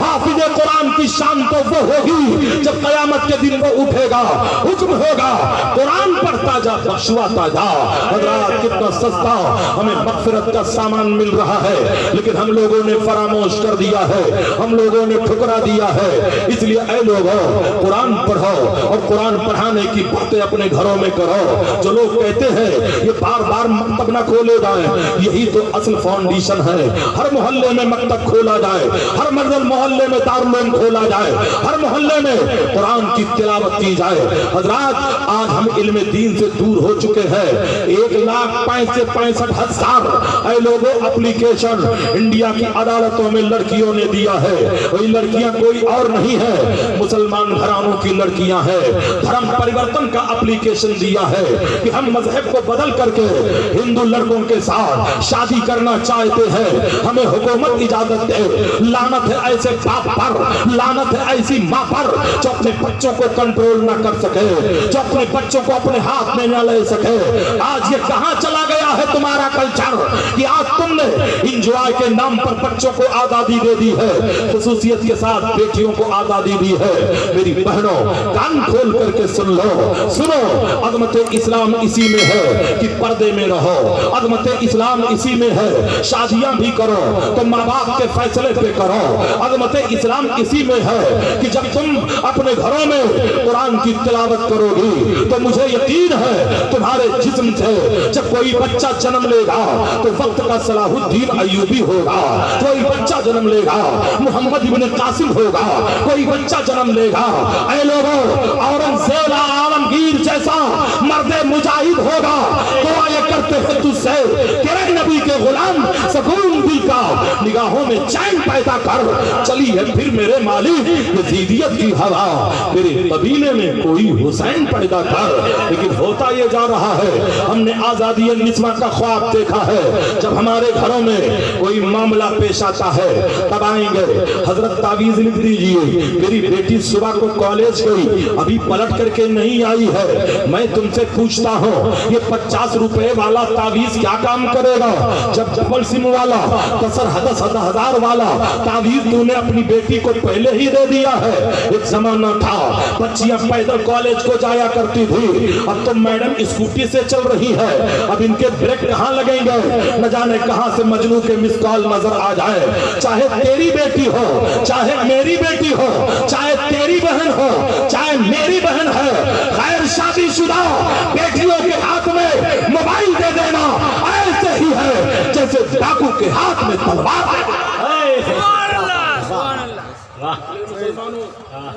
हाफिज़े कुरान की शान तो वो होगी जब कयामत के दिन वो उठेगा, हुक्म होगा कुरान पढ़ता जा, बख्शवाता जा। हज़रात, कितना सस्ता हमें मग़फ़िरत का सामान मिल रहा है, लेकिन हम लोगों ने फरामोश कर दिया है, हम लोगों ने ठुकरा दिया है। इसलिए ऐ लोगों, कुरान पढ़ो और कुरान पढ़ाने की बातें अपने घरों में करो। जो लोग कहते हैं ये बार बार मकतब ना खोले जाए, यही तो असल फाउंडेशन है। हर मोहल्ले में मकतब खोला जाए, हर मर्दल मोहल्ले में दारुल खोला जाए, हर मोहल्ले में कुरान की तिलावत की जाए। हजरात, आज हम इल्म दीन से दूर हो चुके हैं। 1,65,000 ऐ लोगों एप्लीकेशन इंडिया की अदालतों में लड़कियों ने दिया है। वही लड़कियां कोई और नहीं है, मुसलमान घरानों की लड़कियां हैं। धर्म परिवर्तन का एप्लीकेशन दिया है कि हम मजहब को बदल करके हिंदू लड़कों के साथ शादी करना चाहते हैं, हमें हुकूमत इजाजत दे। लानत है ऐसे बाप पर, लानत है ऐसी माँ पर जो अपने बच्चों को कंट्रोल ना कर सके, जो अपने बच्चों को अपने हाथ में ना ले सके। आज ये कहां चला गया है तुम्हारा कल्चर कि आज तुमने इंजॉय के नाम पर बच्चों को आजादी दे दी है, खुसूसियत के साथ बेटियों को आजादी दी है। मेरी बहनों, कान खोल करके सुन लो, सुनो, अजमत इस्लाम इसी में है कि पर्दे में रहो, अजमत इस्लाम इसी में है शादियां भी करो तो माँ बाप के फैसले पे करो, अजमत इस्लाम इसी में है कि जब तुम अपने घरों में कुरान की तिलावत करोगी तो मुझे यकीन है तुम्हारे जिस्म से जब कोई बच्चा जन्म लेगा तो वक्त का सलाहुद्दीन अय्यूबी होगा, कोई बच्चा जन्म लेगा मोहम्मद इब्न कासिम होगा, कोई बच्चा जन्म लेगा ऐ लोगों औरंगजेब आलमगीर जैसा मर्दे मुजाहिद होगा। दुआ ये करते हैं तुझसे तेरे नबी के गुलाम सुकून दिल का निगाहों में चैन पैदा कर, चली है फिर मेरे मालिक यजीदियत की हवा, मेरे कबीले में कोई हुसैन पैदा कर। लेकिन होता ये जा रहा है, हमने आजादी निस्वा का ख्वाब देखा है, जब हमारे घरों में कोई मामला पेश आता है तब आएंगे हजरत तावीज लिख दीजिए, मेरी बेटी सुबह को कॉलेज गई अभी पलट करके नहीं आई है, मैं तुमसे पूछता हूँ ये 50 रुपए वाला तावीज क्या काम करेगा, जब डबल सिम वाला 10,000 वाला तावीज तूने अपनी बेटी को पहले ही दे दिया है। एक जमाना था बच्चियां पैदल कॉलेज को जाया करती थी, अब तो मैडम स्कूटी से चल रही है, अब इनके ब्रेक कहाँ लगेंगे, न जाने कहाँ से मजनू के मिस कॉल नजर आ जाए। चाहे तेरी बेटी हो, चाहे मेरी बेटी हो, चाहे तेरी बहन हो, चाहे मेरी बहन है, गैर शादीशुदा बेटियों के हाथ में मोबाइल दे देना ऐसे ही है जैसे डाकू के हाथ में तलवार।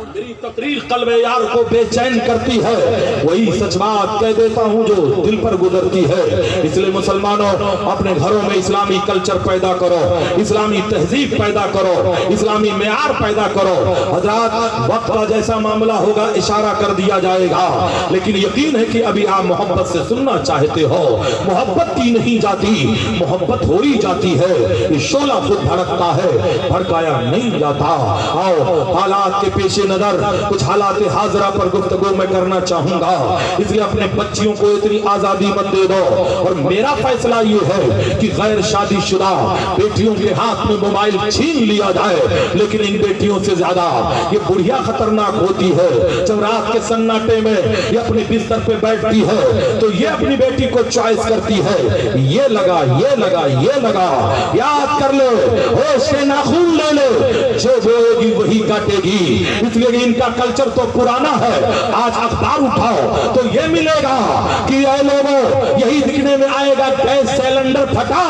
मेरी तकरीर कल्बे यार को बेचैन करती है, वही सच बात कह देता हूँ जो दिल पर गुजरती है। इसलिए मुसलमानों, अपने घरों में इस्लामी कल्चर पैदा करो, इस्लामी तहजीब पैदा करो, इस्लामी मेयार पैदा करो। हजरात, वक्त का जैसा मामला होगा इशारा कर दिया जाएगा, लेकिन यकीन है कि अभी आप मोहब्बत से सुनना चाहते हो। मोहब्बत की नहीं जाती, मोहब्बत हो ही जाती है। ये शोला खुद भड़कता है, भड़काया नहीं जाता। आओ, हालात के पेशे नजर कुछ हालात हाजरा पर गुफ्तगू मैं करना चाहूंगा, इसलिए अपने बच्चियों को इतनी आजादी मत दे दो। और मेरा फैसला ये है कि गैर शादीशुदा बेटियों के हाथ में मोबाइल छीन लिया जाए, लेकिन इन बेटियों से ज्यादा ये बुढ़िया खतरनाक होती है। जब रात के सन्नाटे में ये अपने बिस्तर पे बैठती है तो ये अपनी बेटी को चॉइस करती है, ये लगा, ये लगा, ये लगा, याद कर ले, होश के नाखून ले ले, जो बोएगी वही काटेगी। इसलिए इनका कल्चर तो पुराना है। आज अखबार उठाओ तो ये मिलेगा कि ऐ लोगों, यही दिखने में आएगा गैस सिलेंडर फटा,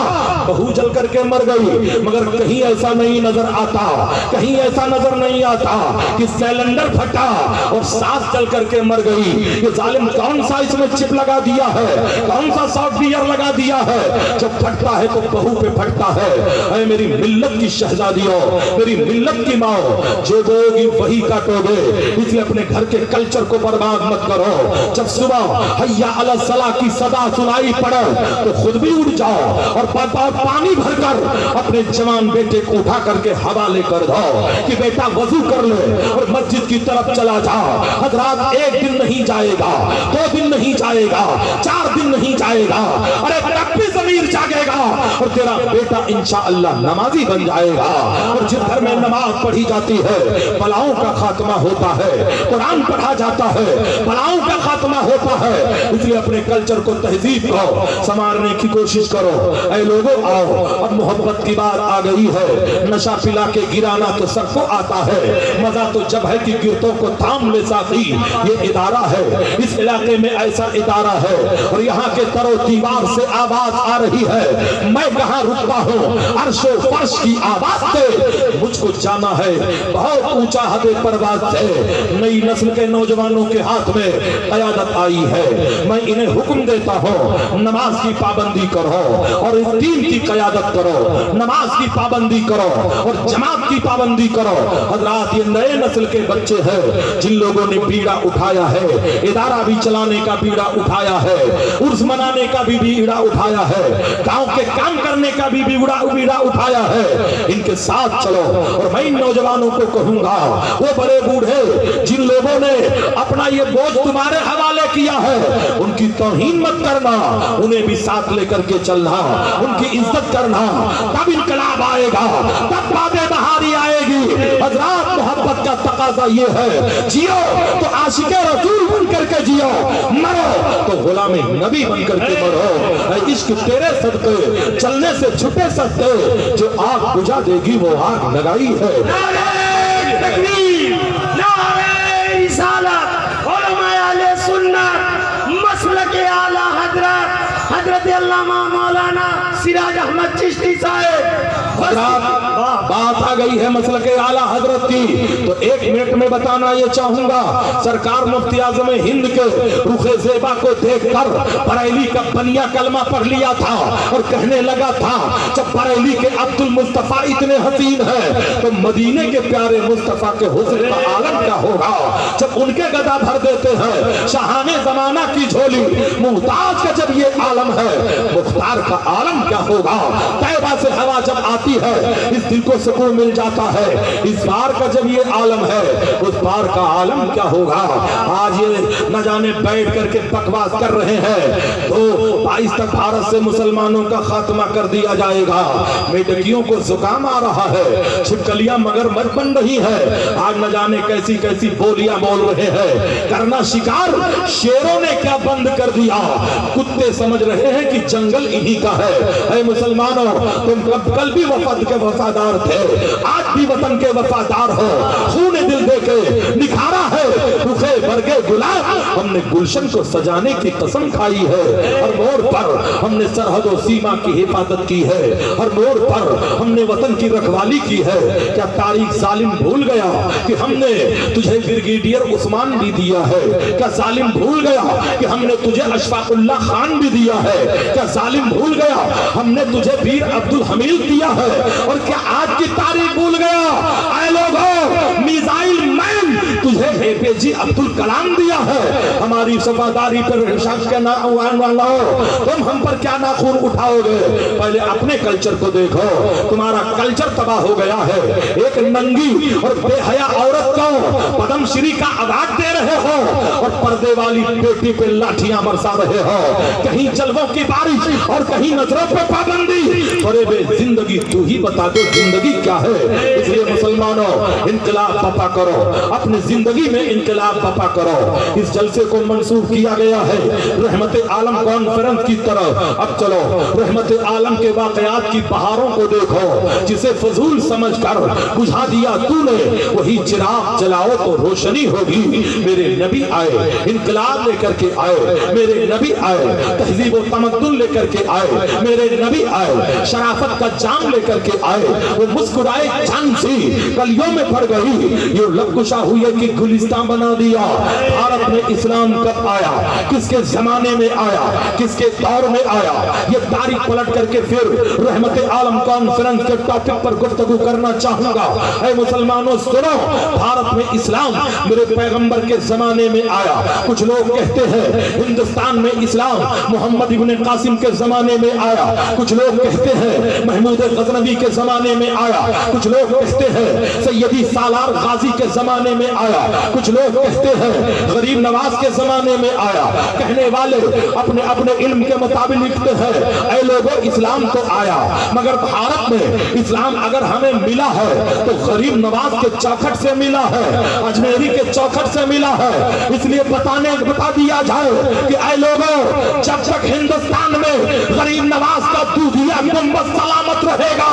बहू जल करके मर गई, मगर कहीं ऐसा नहीं नजर आता, कहीं ऐसा नजर नहीं आता कि सिलेंडर फटा और सास जल करके मर गई। ये जालिम कौन सा इसमें चिप लगा दिया है, कौन सा सॉफ्टवेयर लगा दिया है, जब फटता है तो बहू पे फटता है। ऐ मेरी मिल्लत की शहजादियों, मेरी मिल्लत की माँ, जो बोगी वही काटोगे। इसलिए अपने घर के कल्चर को बर्बाद मत करो। जब सुबह हैया अला सला की सदा सुनाई पड़े तो खुद भी उठ जाओ और पानी भरकर अपने जवान बेटे को उठा करके हवाले कर दो कि बेटा वजू कर ले और मस्जिद की तरफ चला जाओ। हजरात, एक दिन नहीं जाएगा, 2 दिन नहीं जाएगा, 4 दिन नहीं जाएगा, अरे तब भी ज़मीर जागेगा और तेरा बेटा इंशाअल्लाह नमाजी बन जाएगा। और जिस घर में नमाज पढ़ी जाती है बलाओं का खात्मा होता है, कुरान पढ़ा जाता है, बलाओं का खात्मा होता है। इसलिए अपने कल्चर को, तहजीब को संवारने की कोशिश करो। ऐ लोगों, आओ, अब मोहब्बत की बात आ गई है। नशा पिला के गिराना तो सबको आता है, मजा तो जब है कि गिरतों को थाम ले साथी। ये इदारा है, इस इलाके में ऐसा इदारा है और यहाँ के तरो दीवार से आवाज आ रही है, मैं कहाँ रुकता हूँ, अर्शो फर्श की आवाज से मुझको जाना है बहुत ऊंचा हदे परवाज से। नई नस्ल के नौजवानों के हाथ में क़यादत आई है, मैं इन्हें हुक्म देता हूँ, नमाज की पाबंदी करो और इस दीन की क़यादत करो, नमाज की पाबंदी करो और जमात की पाबंदी करो। हजरात, ये नए नस्ल के बच्चे हैं जिन लोगों ने बीड़ा उठाया है, इदारा भी चलाने का बीड़ा उठाया है, उर्स मनाने का भी बीड़ा उठाया है, गांव के काम करने का भी बीड़ा उठाया है। इनके साथ चलो। और मैं इन नौजवानों को कहूंगा, वो बड़े बूढ़े जिन लोगों ने अपना ये बोझ तुम्हारे हवाले کیا ہے ان کی توہین مت کرنا، انہیں بھی ساتھ لے کر کے چلنا، ان کی عزت کرنا، تب انقلاب آئے گا، تب باد بہاری آئے گی۔ حضرات محبت کا تقاضا یہ ہے، جیو تو عاشق رسول بن کر کے جیو، مرو تو غلام نبی بن کر کے مرو۔ اے عشق تیرے صدقے چلنے سے چھٹے سکتے، جو آگ بجھا دے گی وہ آگ لگائی ہے۔ نعرہ تکبیر، نعرہ رسالت، علماء اہل سنت، مسلک اعلیٰ حضرت علامہ مولانا سراج احمد چشتی صاحب۔ بات آ گئی ہے مسلک اعلیٰ حضرت کی، تو ایک منٹ میں بتانا یہ چاہوں گا، سرکار مفتی اعظم ہند کے رخ زیبا کو دیکھ کر بریلی کا بنیا کلمہ پڑھ لیا تھا اور کہنے لگا تھا جب بریلی کے عبد المصطفیٰ اتنے حسین ہیں تو مدینے کے پیارے مصطفیٰ کے حسن کا عالم کیا ہوگا جب ان کے گدا بھر دیتے ہیں شاہان زمانہ کی جھولی، محتاج کا جب یہ عالم ہے مختار کا عالم کیا ہوگا۔ طیبہ سے ہوا جب آتی ہے اس دل کو سکون مل جاتا ہے، اس بار کا جب یہ عالم ہے اس بار کا عالم کیا ہوگا۔ آج یہ نہ جانے بیٹھ کر کے بکواس کر رہے ہیں تو 22 تک بھارت سے مسلمانوں کا خاتمہ کر دیا جائے گا، میڈکیوں کو زکام آ رہا ہے، چھپکلیاں مگر مت بن رہی ہے، آج نہ جانے کیسی کیسی بولیاں بول رہے ہیں، کرنا شکار شیروں نے کیا بند کر دیا، کتے سمجھ رہے ہیں کہ جنگل انہی کا ہے۔ اے مسلمانوں تم کل بھی وفد کے وفادار تھے، آج بھی وطن کے وفادار ہو، خون دل دے کے نکھارا ہے رخے برگے گلاب، ہم نے گلشن کو سجانے کی قسم کھائی ہے، ہر موڑ پر ہم نے سرحد و سیما کی حفاظت کی ہے، ہر موڑ پر ہم نے وطن کی رکھوالی کی ہے۔ کیا تاریخ ظالم بھول گیا کہ ہم نے تجھے بریگیڈیئر عثمان بھی دیا ہے؟ کیا ظالم بھول گیا کہ ہم نے تجھے اشفاق اللہ خان بھی دیا ہے؟ کیا ظالم بھول گیا ہم نے تجھے ویر عبد الحمید دیا ہے؟ اور کیا آج کی تاریخ بھول گیا اے لوگوں میزائل مین تجھے اے پی جی عبد الکلام دیا ہے؟ ہماری وفاداری پر شک کے نہ تم ہم پر کیا ناخون اٹھاؤ گے؟ پہلے اپنے کلچر کو دیکھو، تمہارا کلچر تباہ ہو گیا ہے، ایک ننگی اور بے حیا عورت کو پدم شری کا عوارڈ دے رہے ہو اور پردے والی بیٹی پہ لاٹھیاں برسا رہے ہو، کہیں جلووں کی بارش اور کہیں نظروں پہ پابندی۔ فریب زندگی تو ہی بتا دے زندگی کیا ہے۔ اس لیے مسلمانوں انقلاب بپا کرو، اپنی زندگی میں انقلاب بپا کرو۔ اس جلسے کو منسوخ کیا گیا ہے رحمت عالم کانفرنس کی طرف، اب چلو رحمت عالم کے واقعات کی بہاروں کو دیکھو، جسے فضول سمجھ کر بجھا دیا تو نے وہی چراغ جلاؤ تو روشنی ہوگی۔ میرے نبی آئے انقلاب لے کر کے آئے، میرے نبی آئے تہذیب و تمدن لے کر کے آئے، میرے نبی آئے شرافت کا جام لے کر کے آئے، وہ مسکرائے جان سی کلیوں میں پڑ گئی، یہ لب کشا ہوئے کہ گلستان بنا دیا۔ بھارت میں اسلام کب آیا، کس کے زمانے میں آیا، کس کے دور میں آیا، یہ تاریخ پلٹ کر کے پھر رحمت عالم کانفرنس کے ٹاپک پر گفتگو کرنا چاہوں گا۔ اے مسلمانوں سنو، بھارت میں اسلام میرے پیغمبر کے زمانے میں آیا۔ کچھ لوگ کہتے ہیں ہندوستان میں اسلام محمد ابن قاسم کے زمانے میں آیا، کچھ لوگ کہتے ہیں محمود غزنوی کے زمانے میں آیا، کچھ لوگ کہتے ہیں سیدی سالار غازی کے زمانے میں آیا، کچھ لوگ کہتے ہیں غریب نواز کے زمانے میں آیا۔ کہنے والے اپنے اپنے علم کے مطابق لکھتے ہیں اے لوگوں اسلام تو آیا، مگر بھارت میں اسلام اگر ہمیں ملا ہے تو غریب نواز کے چوکھٹ سے ملا ہے، اجمیری کے چوکھٹ سے ملا ہے۔ اس لیے بتا دیا جائے کہ اے لوگوں جب تک ہندوستان میں غریب نواز کا دودھیا گنبد سلامت رہے گا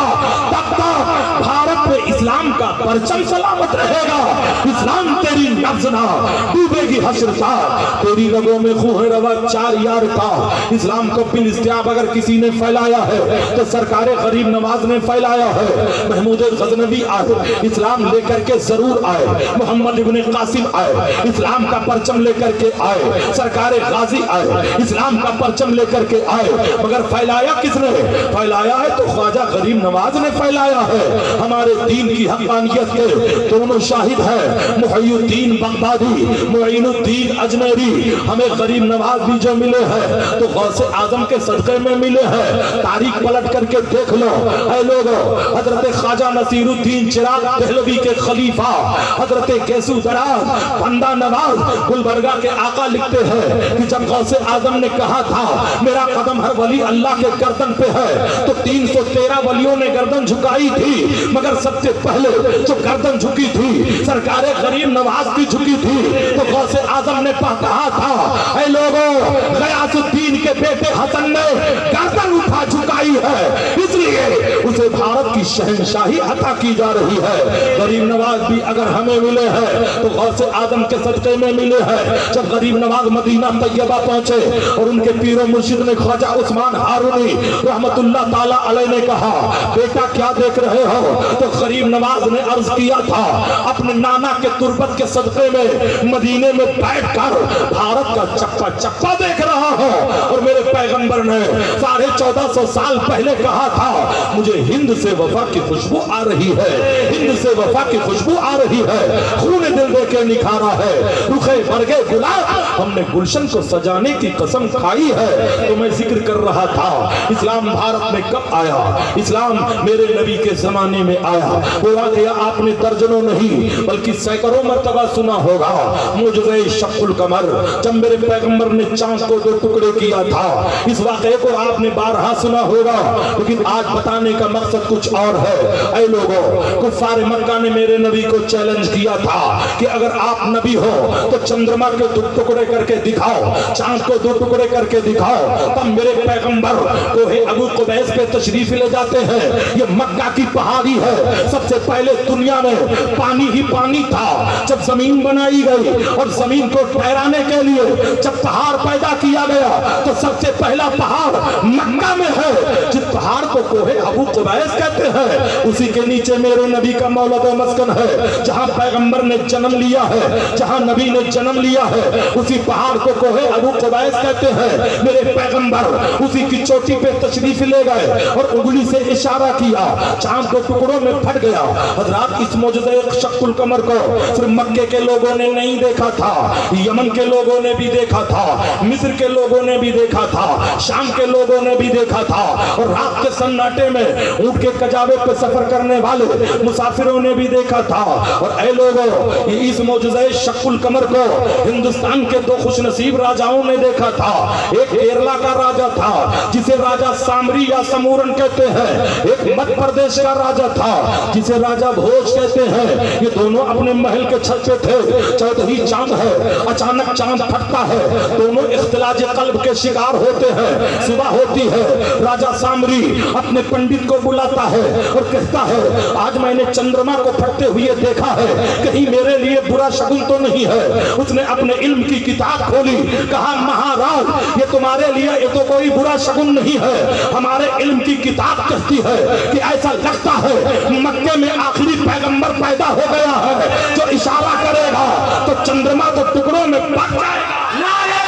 تب تک بھارت میں اسلام کا پرچم سلامت رہے گا۔ اسلام تیری نبض نہ ڈوبے گی حشر کا، تیری رگوں میں خون روا چار یار کا۔ اسلام کو بن استیاب اگر کسی نے پھیلایا ہے تو سرکار غریب نواز نے پھیلایا ہے۔ محمود غزنوی آئے اسلام لے کر کے ضرور آئے، محمد ابن قاسم آئے اسلام کا پرچم لے کر کے آئے، سرکار غازی آئے اسلام کا پرچم لے کر کے آئے، مگر پھیلایا کس نے؟ پھیلایا ہے تو خواجہ غریب نواز نے پھیلایا ہے۔ ہمارے دین کی حقانیت बागियत के दोनों शाहिद हैं, मुहय्यिद्दीन बगदादी, मुइनुद्दीन अजमेरी। हमें गरीब नवाज भी जो मिले हैं तो गौसे आजम के सदक़े में मिले हैं। तारीख पलट करके देख लो ऐ लोगों, हजरत ख्वाजा नसीरुद्दीन चिराग दहलवी के खलीफा हजरत गैसू दराज बंदा नवाज गुलबर्गा के आका लिखते हैं कि जब गौसे आजम ने कहा था मेरा कदम हर वली अल्लाह के गर्दन पे है, तो 313 वलियों ने गर्दन झुकाई थी, मगर सबसे पहले जो गर्दन झुकी थी सरकारे गरीब नवाज की झुकी थी। तो गौसे आजम ने कहा था ऐ लोगों, गयासुद्दीन के बेटे हसन ने गर्दन उठा झुकाई है, इसलिए उसे भारत की शहंशाही अता की जा रही है। गरीब नवाज भी अगर हमें मिले हैं तो गौसे आजम के सदक़े में मिले हैं। जब गरीब नवाज मदीना तैयबा पहुंचे और उनके पीरो मुर्शिद ने ख्वाजा उस्मान हारूनी रहमतुल्लाह ताला अलैह ने कहा बेटा क्या देख रहे हो, तो गरीब नवाज ने अर्ज किया था अपने नाना के तुर्बत के सदक़े में मदीने में बैठकर भारत का चक्का चक्का देख रहा हूं। और मेरे पैगंबर ने 1450 साल पहले कहा था मुझे हिंद से वफा की खुशबू आ रही है, हिंद से वफा की खुशबू आ रही है, खून दिल दे के निखारा है, रुखे बरगे गुलाब हमने गुलशन को सजाने की कसम खाई है। तो मैं जिक्र कर रहा था इस्लाम भारत में कब आया, इस्लाम मेरे नबी के जमाने में आया। वो वाक़या आपने दर्जनों नहीं बल्कि सैकड़ों मर्तबा सुना होगा। मुझे शक्कुल कमर जब मेरे पैगंबर ने चांद को 2 टुकड़े किया था, इस वाक़े को आपने बारहा सुना होगा, लेकिन आज बताने का मकसद कुछ और है। ऐ लोगों, कुफ़ार मक्का ने मेरे नबी को चैलेंज किया था कि अगर आप नबी हो तो चंद्रमा के 2 टुकड़े करके दिखाओ, चांद को 2 टुकड़े करके दिखाओ। तब मेरे पैगंबर कोहे अबू कुबैस पे तशरीफ ले जाते हैं। ये मक्का की पहाड़ी है, सबसे पहले दुनिया में पानी ही पानी था। जब जमीन बनाई गई और जमीन को ठहराने के लिए जब पहाड़ पैदा किया गया तो सबसे पहला पहाड़ मक्का में है, जिस पहाड़ को कोहे अबू कुबैस कहते हैं। उसी के नीचे मेरे नबी का मौलद मस्कन है, जहां पैगंबर ने जन्म लिया है, जहां नबी ने जन्म लिया है, उसी पहाड़ को कोहे अबू कुबैस कहते हैं। मेरे पैगंबर उसी की चोटी पे तशरीफ ले गए और उंगली से इशारा किया, चांद को टुकड़ों में फट गया। हजरात, इस मौजूदे शक्कुल कमर को सिर्फ मक्के के लोगों ने नहीं देखा था, यमन के लोगों ने भी देखा था, मिस्र के लोगों ने भी देखा था, शाम के लोगों ने भी देखा था, और रात के सन्नाटे में ऊंट के कजावे पे सफर करने वाले मुसाफिरों ने भी देखा था। और ऐ लोगों, इस मौजूदे शक्कुल कमर को हिंदुस्तान के 2 खुशनसीब राजाओं ने देखा था। एक केरला का राजा था जिसे राजा सामरी या समूरन कहते हैं, एक मध्य प्रदेश का राजा था जिसे राजा भोज कहते हैं। ये दोनों अपने महल के छत पे थे, चौदही चांद है, अचानक चांद फटता है, दोनों इख्तिलाज कल्ब के शिकार होते हैं। सुबह होती है, राजा सामरी अपने पंडित को बुलाता है और कहता है आज मैंने चंद्रमा को फटते हुए देखा है, कहीं मेरे लिए बुरा शगुन तो नहीं है। उसने अपने इल्म की किताब खोली, कहा महाराज ये तुम्हारे लिए ये तो कोई बुरा शगुन नहीं है, हमारे इल्म की किताब कहती है कि ऐसा लगता है मक्के में आखिरी पैगंबर पैदा हो गया है, जो इशारा करेगा तो चंद्रमा तो टुकड़ों में फट जाएगा। नारे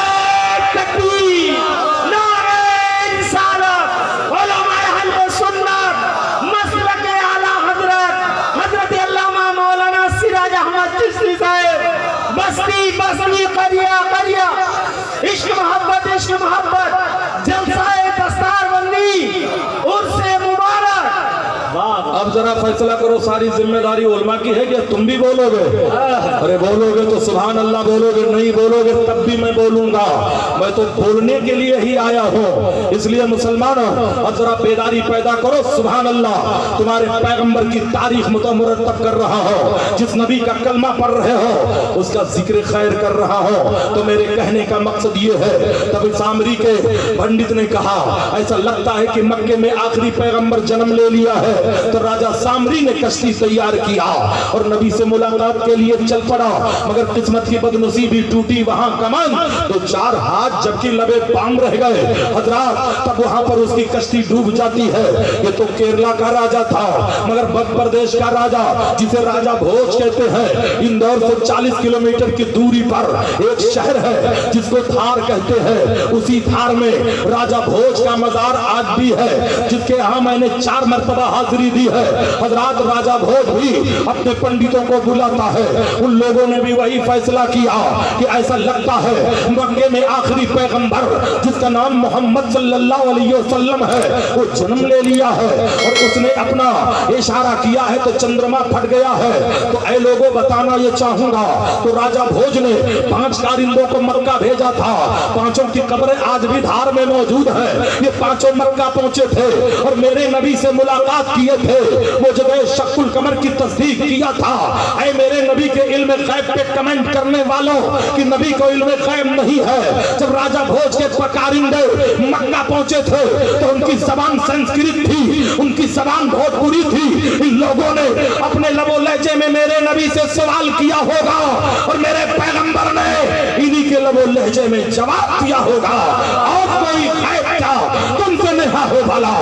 तकबीर, नारे रिसालत, उलमाए अहले सुन्नत, मसलके आला हजरत अल्लामा मौलाना सिराज अहमद चिश्ती साहब, बस्ती बस्ती करिया करिया, इश्क मोहब्बत जलसाए दस्तारबंदी, उर्से मुबारक। अब जरा फैसला करो, सारी जिम्मेदारी उलमा की है कि तुम भी बोलोगे? अरे बोलोगे तो सुभान अल्लाह बोलोगे, नहीं बोलोगे तब भी मैं बोलूंगा। मैं तो बोलने के लिए ही आया हूँ, इसलिए मुसलमानों अब जरा बेदारी पैदा करो। सुभान अल्लाह, तुम्हारे पैगंबर की तारीख मुतमरतब कर रहा हो, जिस नबी का कलमा पढ़ रहे हो उसका जिक्र खैर कर रहा हो। तो मेरे कहने का मकसद ये है, तभी सामरी के पंडित ने कहा ऐसा लगता है कि मक्के में आखिरी पैगंबर जन्म ले लिया है। तो राजा सामरी ने कश्ती तैयार किया और नबी से मुलाकात के लिए चल पड़ा, मगर किस्मत की बदनसीबी टूटी वहां कमान तो 4 हाथ जबकि लबे पाम रह गए। हजरात, तब वहां पर उसकी कश्ती डूब जाती है। ये तो केरला का राजा था, मगर मध्य प्रदेश का राजा जिसे राजा भोज कहते हैं, इंदौर से 40 किलोमीटर की दूरी पर एक शहर है जिसको धार कहते हैं। उसी धार में राजा भोज का मजार आज भी है, जिसके यहाँ मैंने 4 मरतबा हाजिरी दी है। हजरात राजा भोज भी अपने पंडितों को बुलाता है। उन लोगों ने भी वही फैसला किया कि ऐसा लगता है मक्के में आखिरी पैगंबर जिसका नाम मोहम्मद सल्लल्लाहु अलैहि वसल्लम है वो जन्म ले लिया है, और उसने अपना इशारा किया है तो चंद्रमा फट गया है। तो ऐ लोगों बताना ये चाहूंगा, तो राजा भोज ने 5 कारिंदों को मक्का भेजा था। 5 की कब्रें आज भी धार में मौजूद है। ये 5 मक्का पहुंचे थे और मेरे नबी से मुलाकात किए थे। वो जगह शक्कुल कमर की तस्दीक किया था। ऐ मेरे नबी के इल्म गैब पे कमेंट करने वालों कि नबी को इल्म गैब नहीं है। जब राजा भोज के कारिंदे मक्का पहुंचे थे तो उनकी जबान संस्कृत थी, उनकी जबान भोजपुरी थी। इन लोगों ने अपने लबो लहजे में मेरे नबी से सवाल किया होगा और मेरे पैगंबर ने इन्हीं के लबो लहजे में जवाब दिया होगा। और कोई गैब क्या तुमसे नेहा हो भला,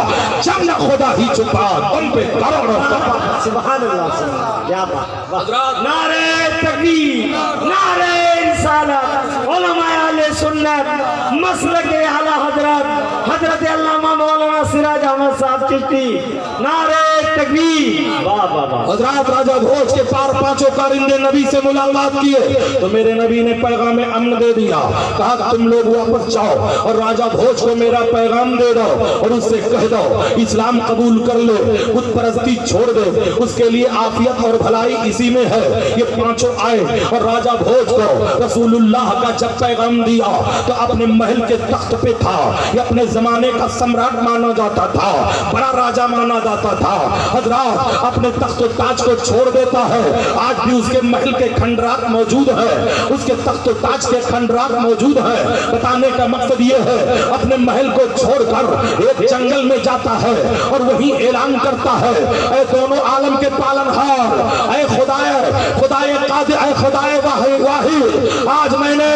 जब न खुदा ही छुपा तुम पे करोड़ों सुभान अल्लाह, क्या बात। नारे तकबीर, नारे रिसालत, उलमाए अहले सुन्नत, मसलक आला हजरत अल्लामा मौलाना सिराज अहमद साहब चिश्ती, नारे तकबीर। वाह वाह वाह। हजरत राजा भोज के 5 कारिंदे नबी से मुलाकात किए तो मेरे नबी ने पैगाम अमन दे दिया। कहा तुम लोग वापस जाओ और राजा भोज को मेरा पैगाम दे दो और उससे कह दो इस्लाम कबूल कर ले, बुत परस्ती छोड़ दे, उसके लिए आफियत और भलाई इसी में है। ये 5 आए और राजा भोज को रसूलुल्लाह का जब पैगाम दिया तो अपने महल के तख्त पे था। ये अपने जमाने का सम्राट माना जाता था, बड़ा राजा माना जाता था। हजरात अपने तख्त ताज को छोड़ देता है। आज भी उसके महल के खंडरात मौजूद है, उसके तख्त ताज के खंडरात मौजूद है। बताने का मकसद ये है अपने महल को छोड़कर एक जंगल में जाता है और वही ऐलान करता है ऐ दोनों आलम के पालनहार, ऐ खुदाए वाहिद, आज मैंने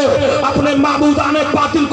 अपने माबूदाने बातिल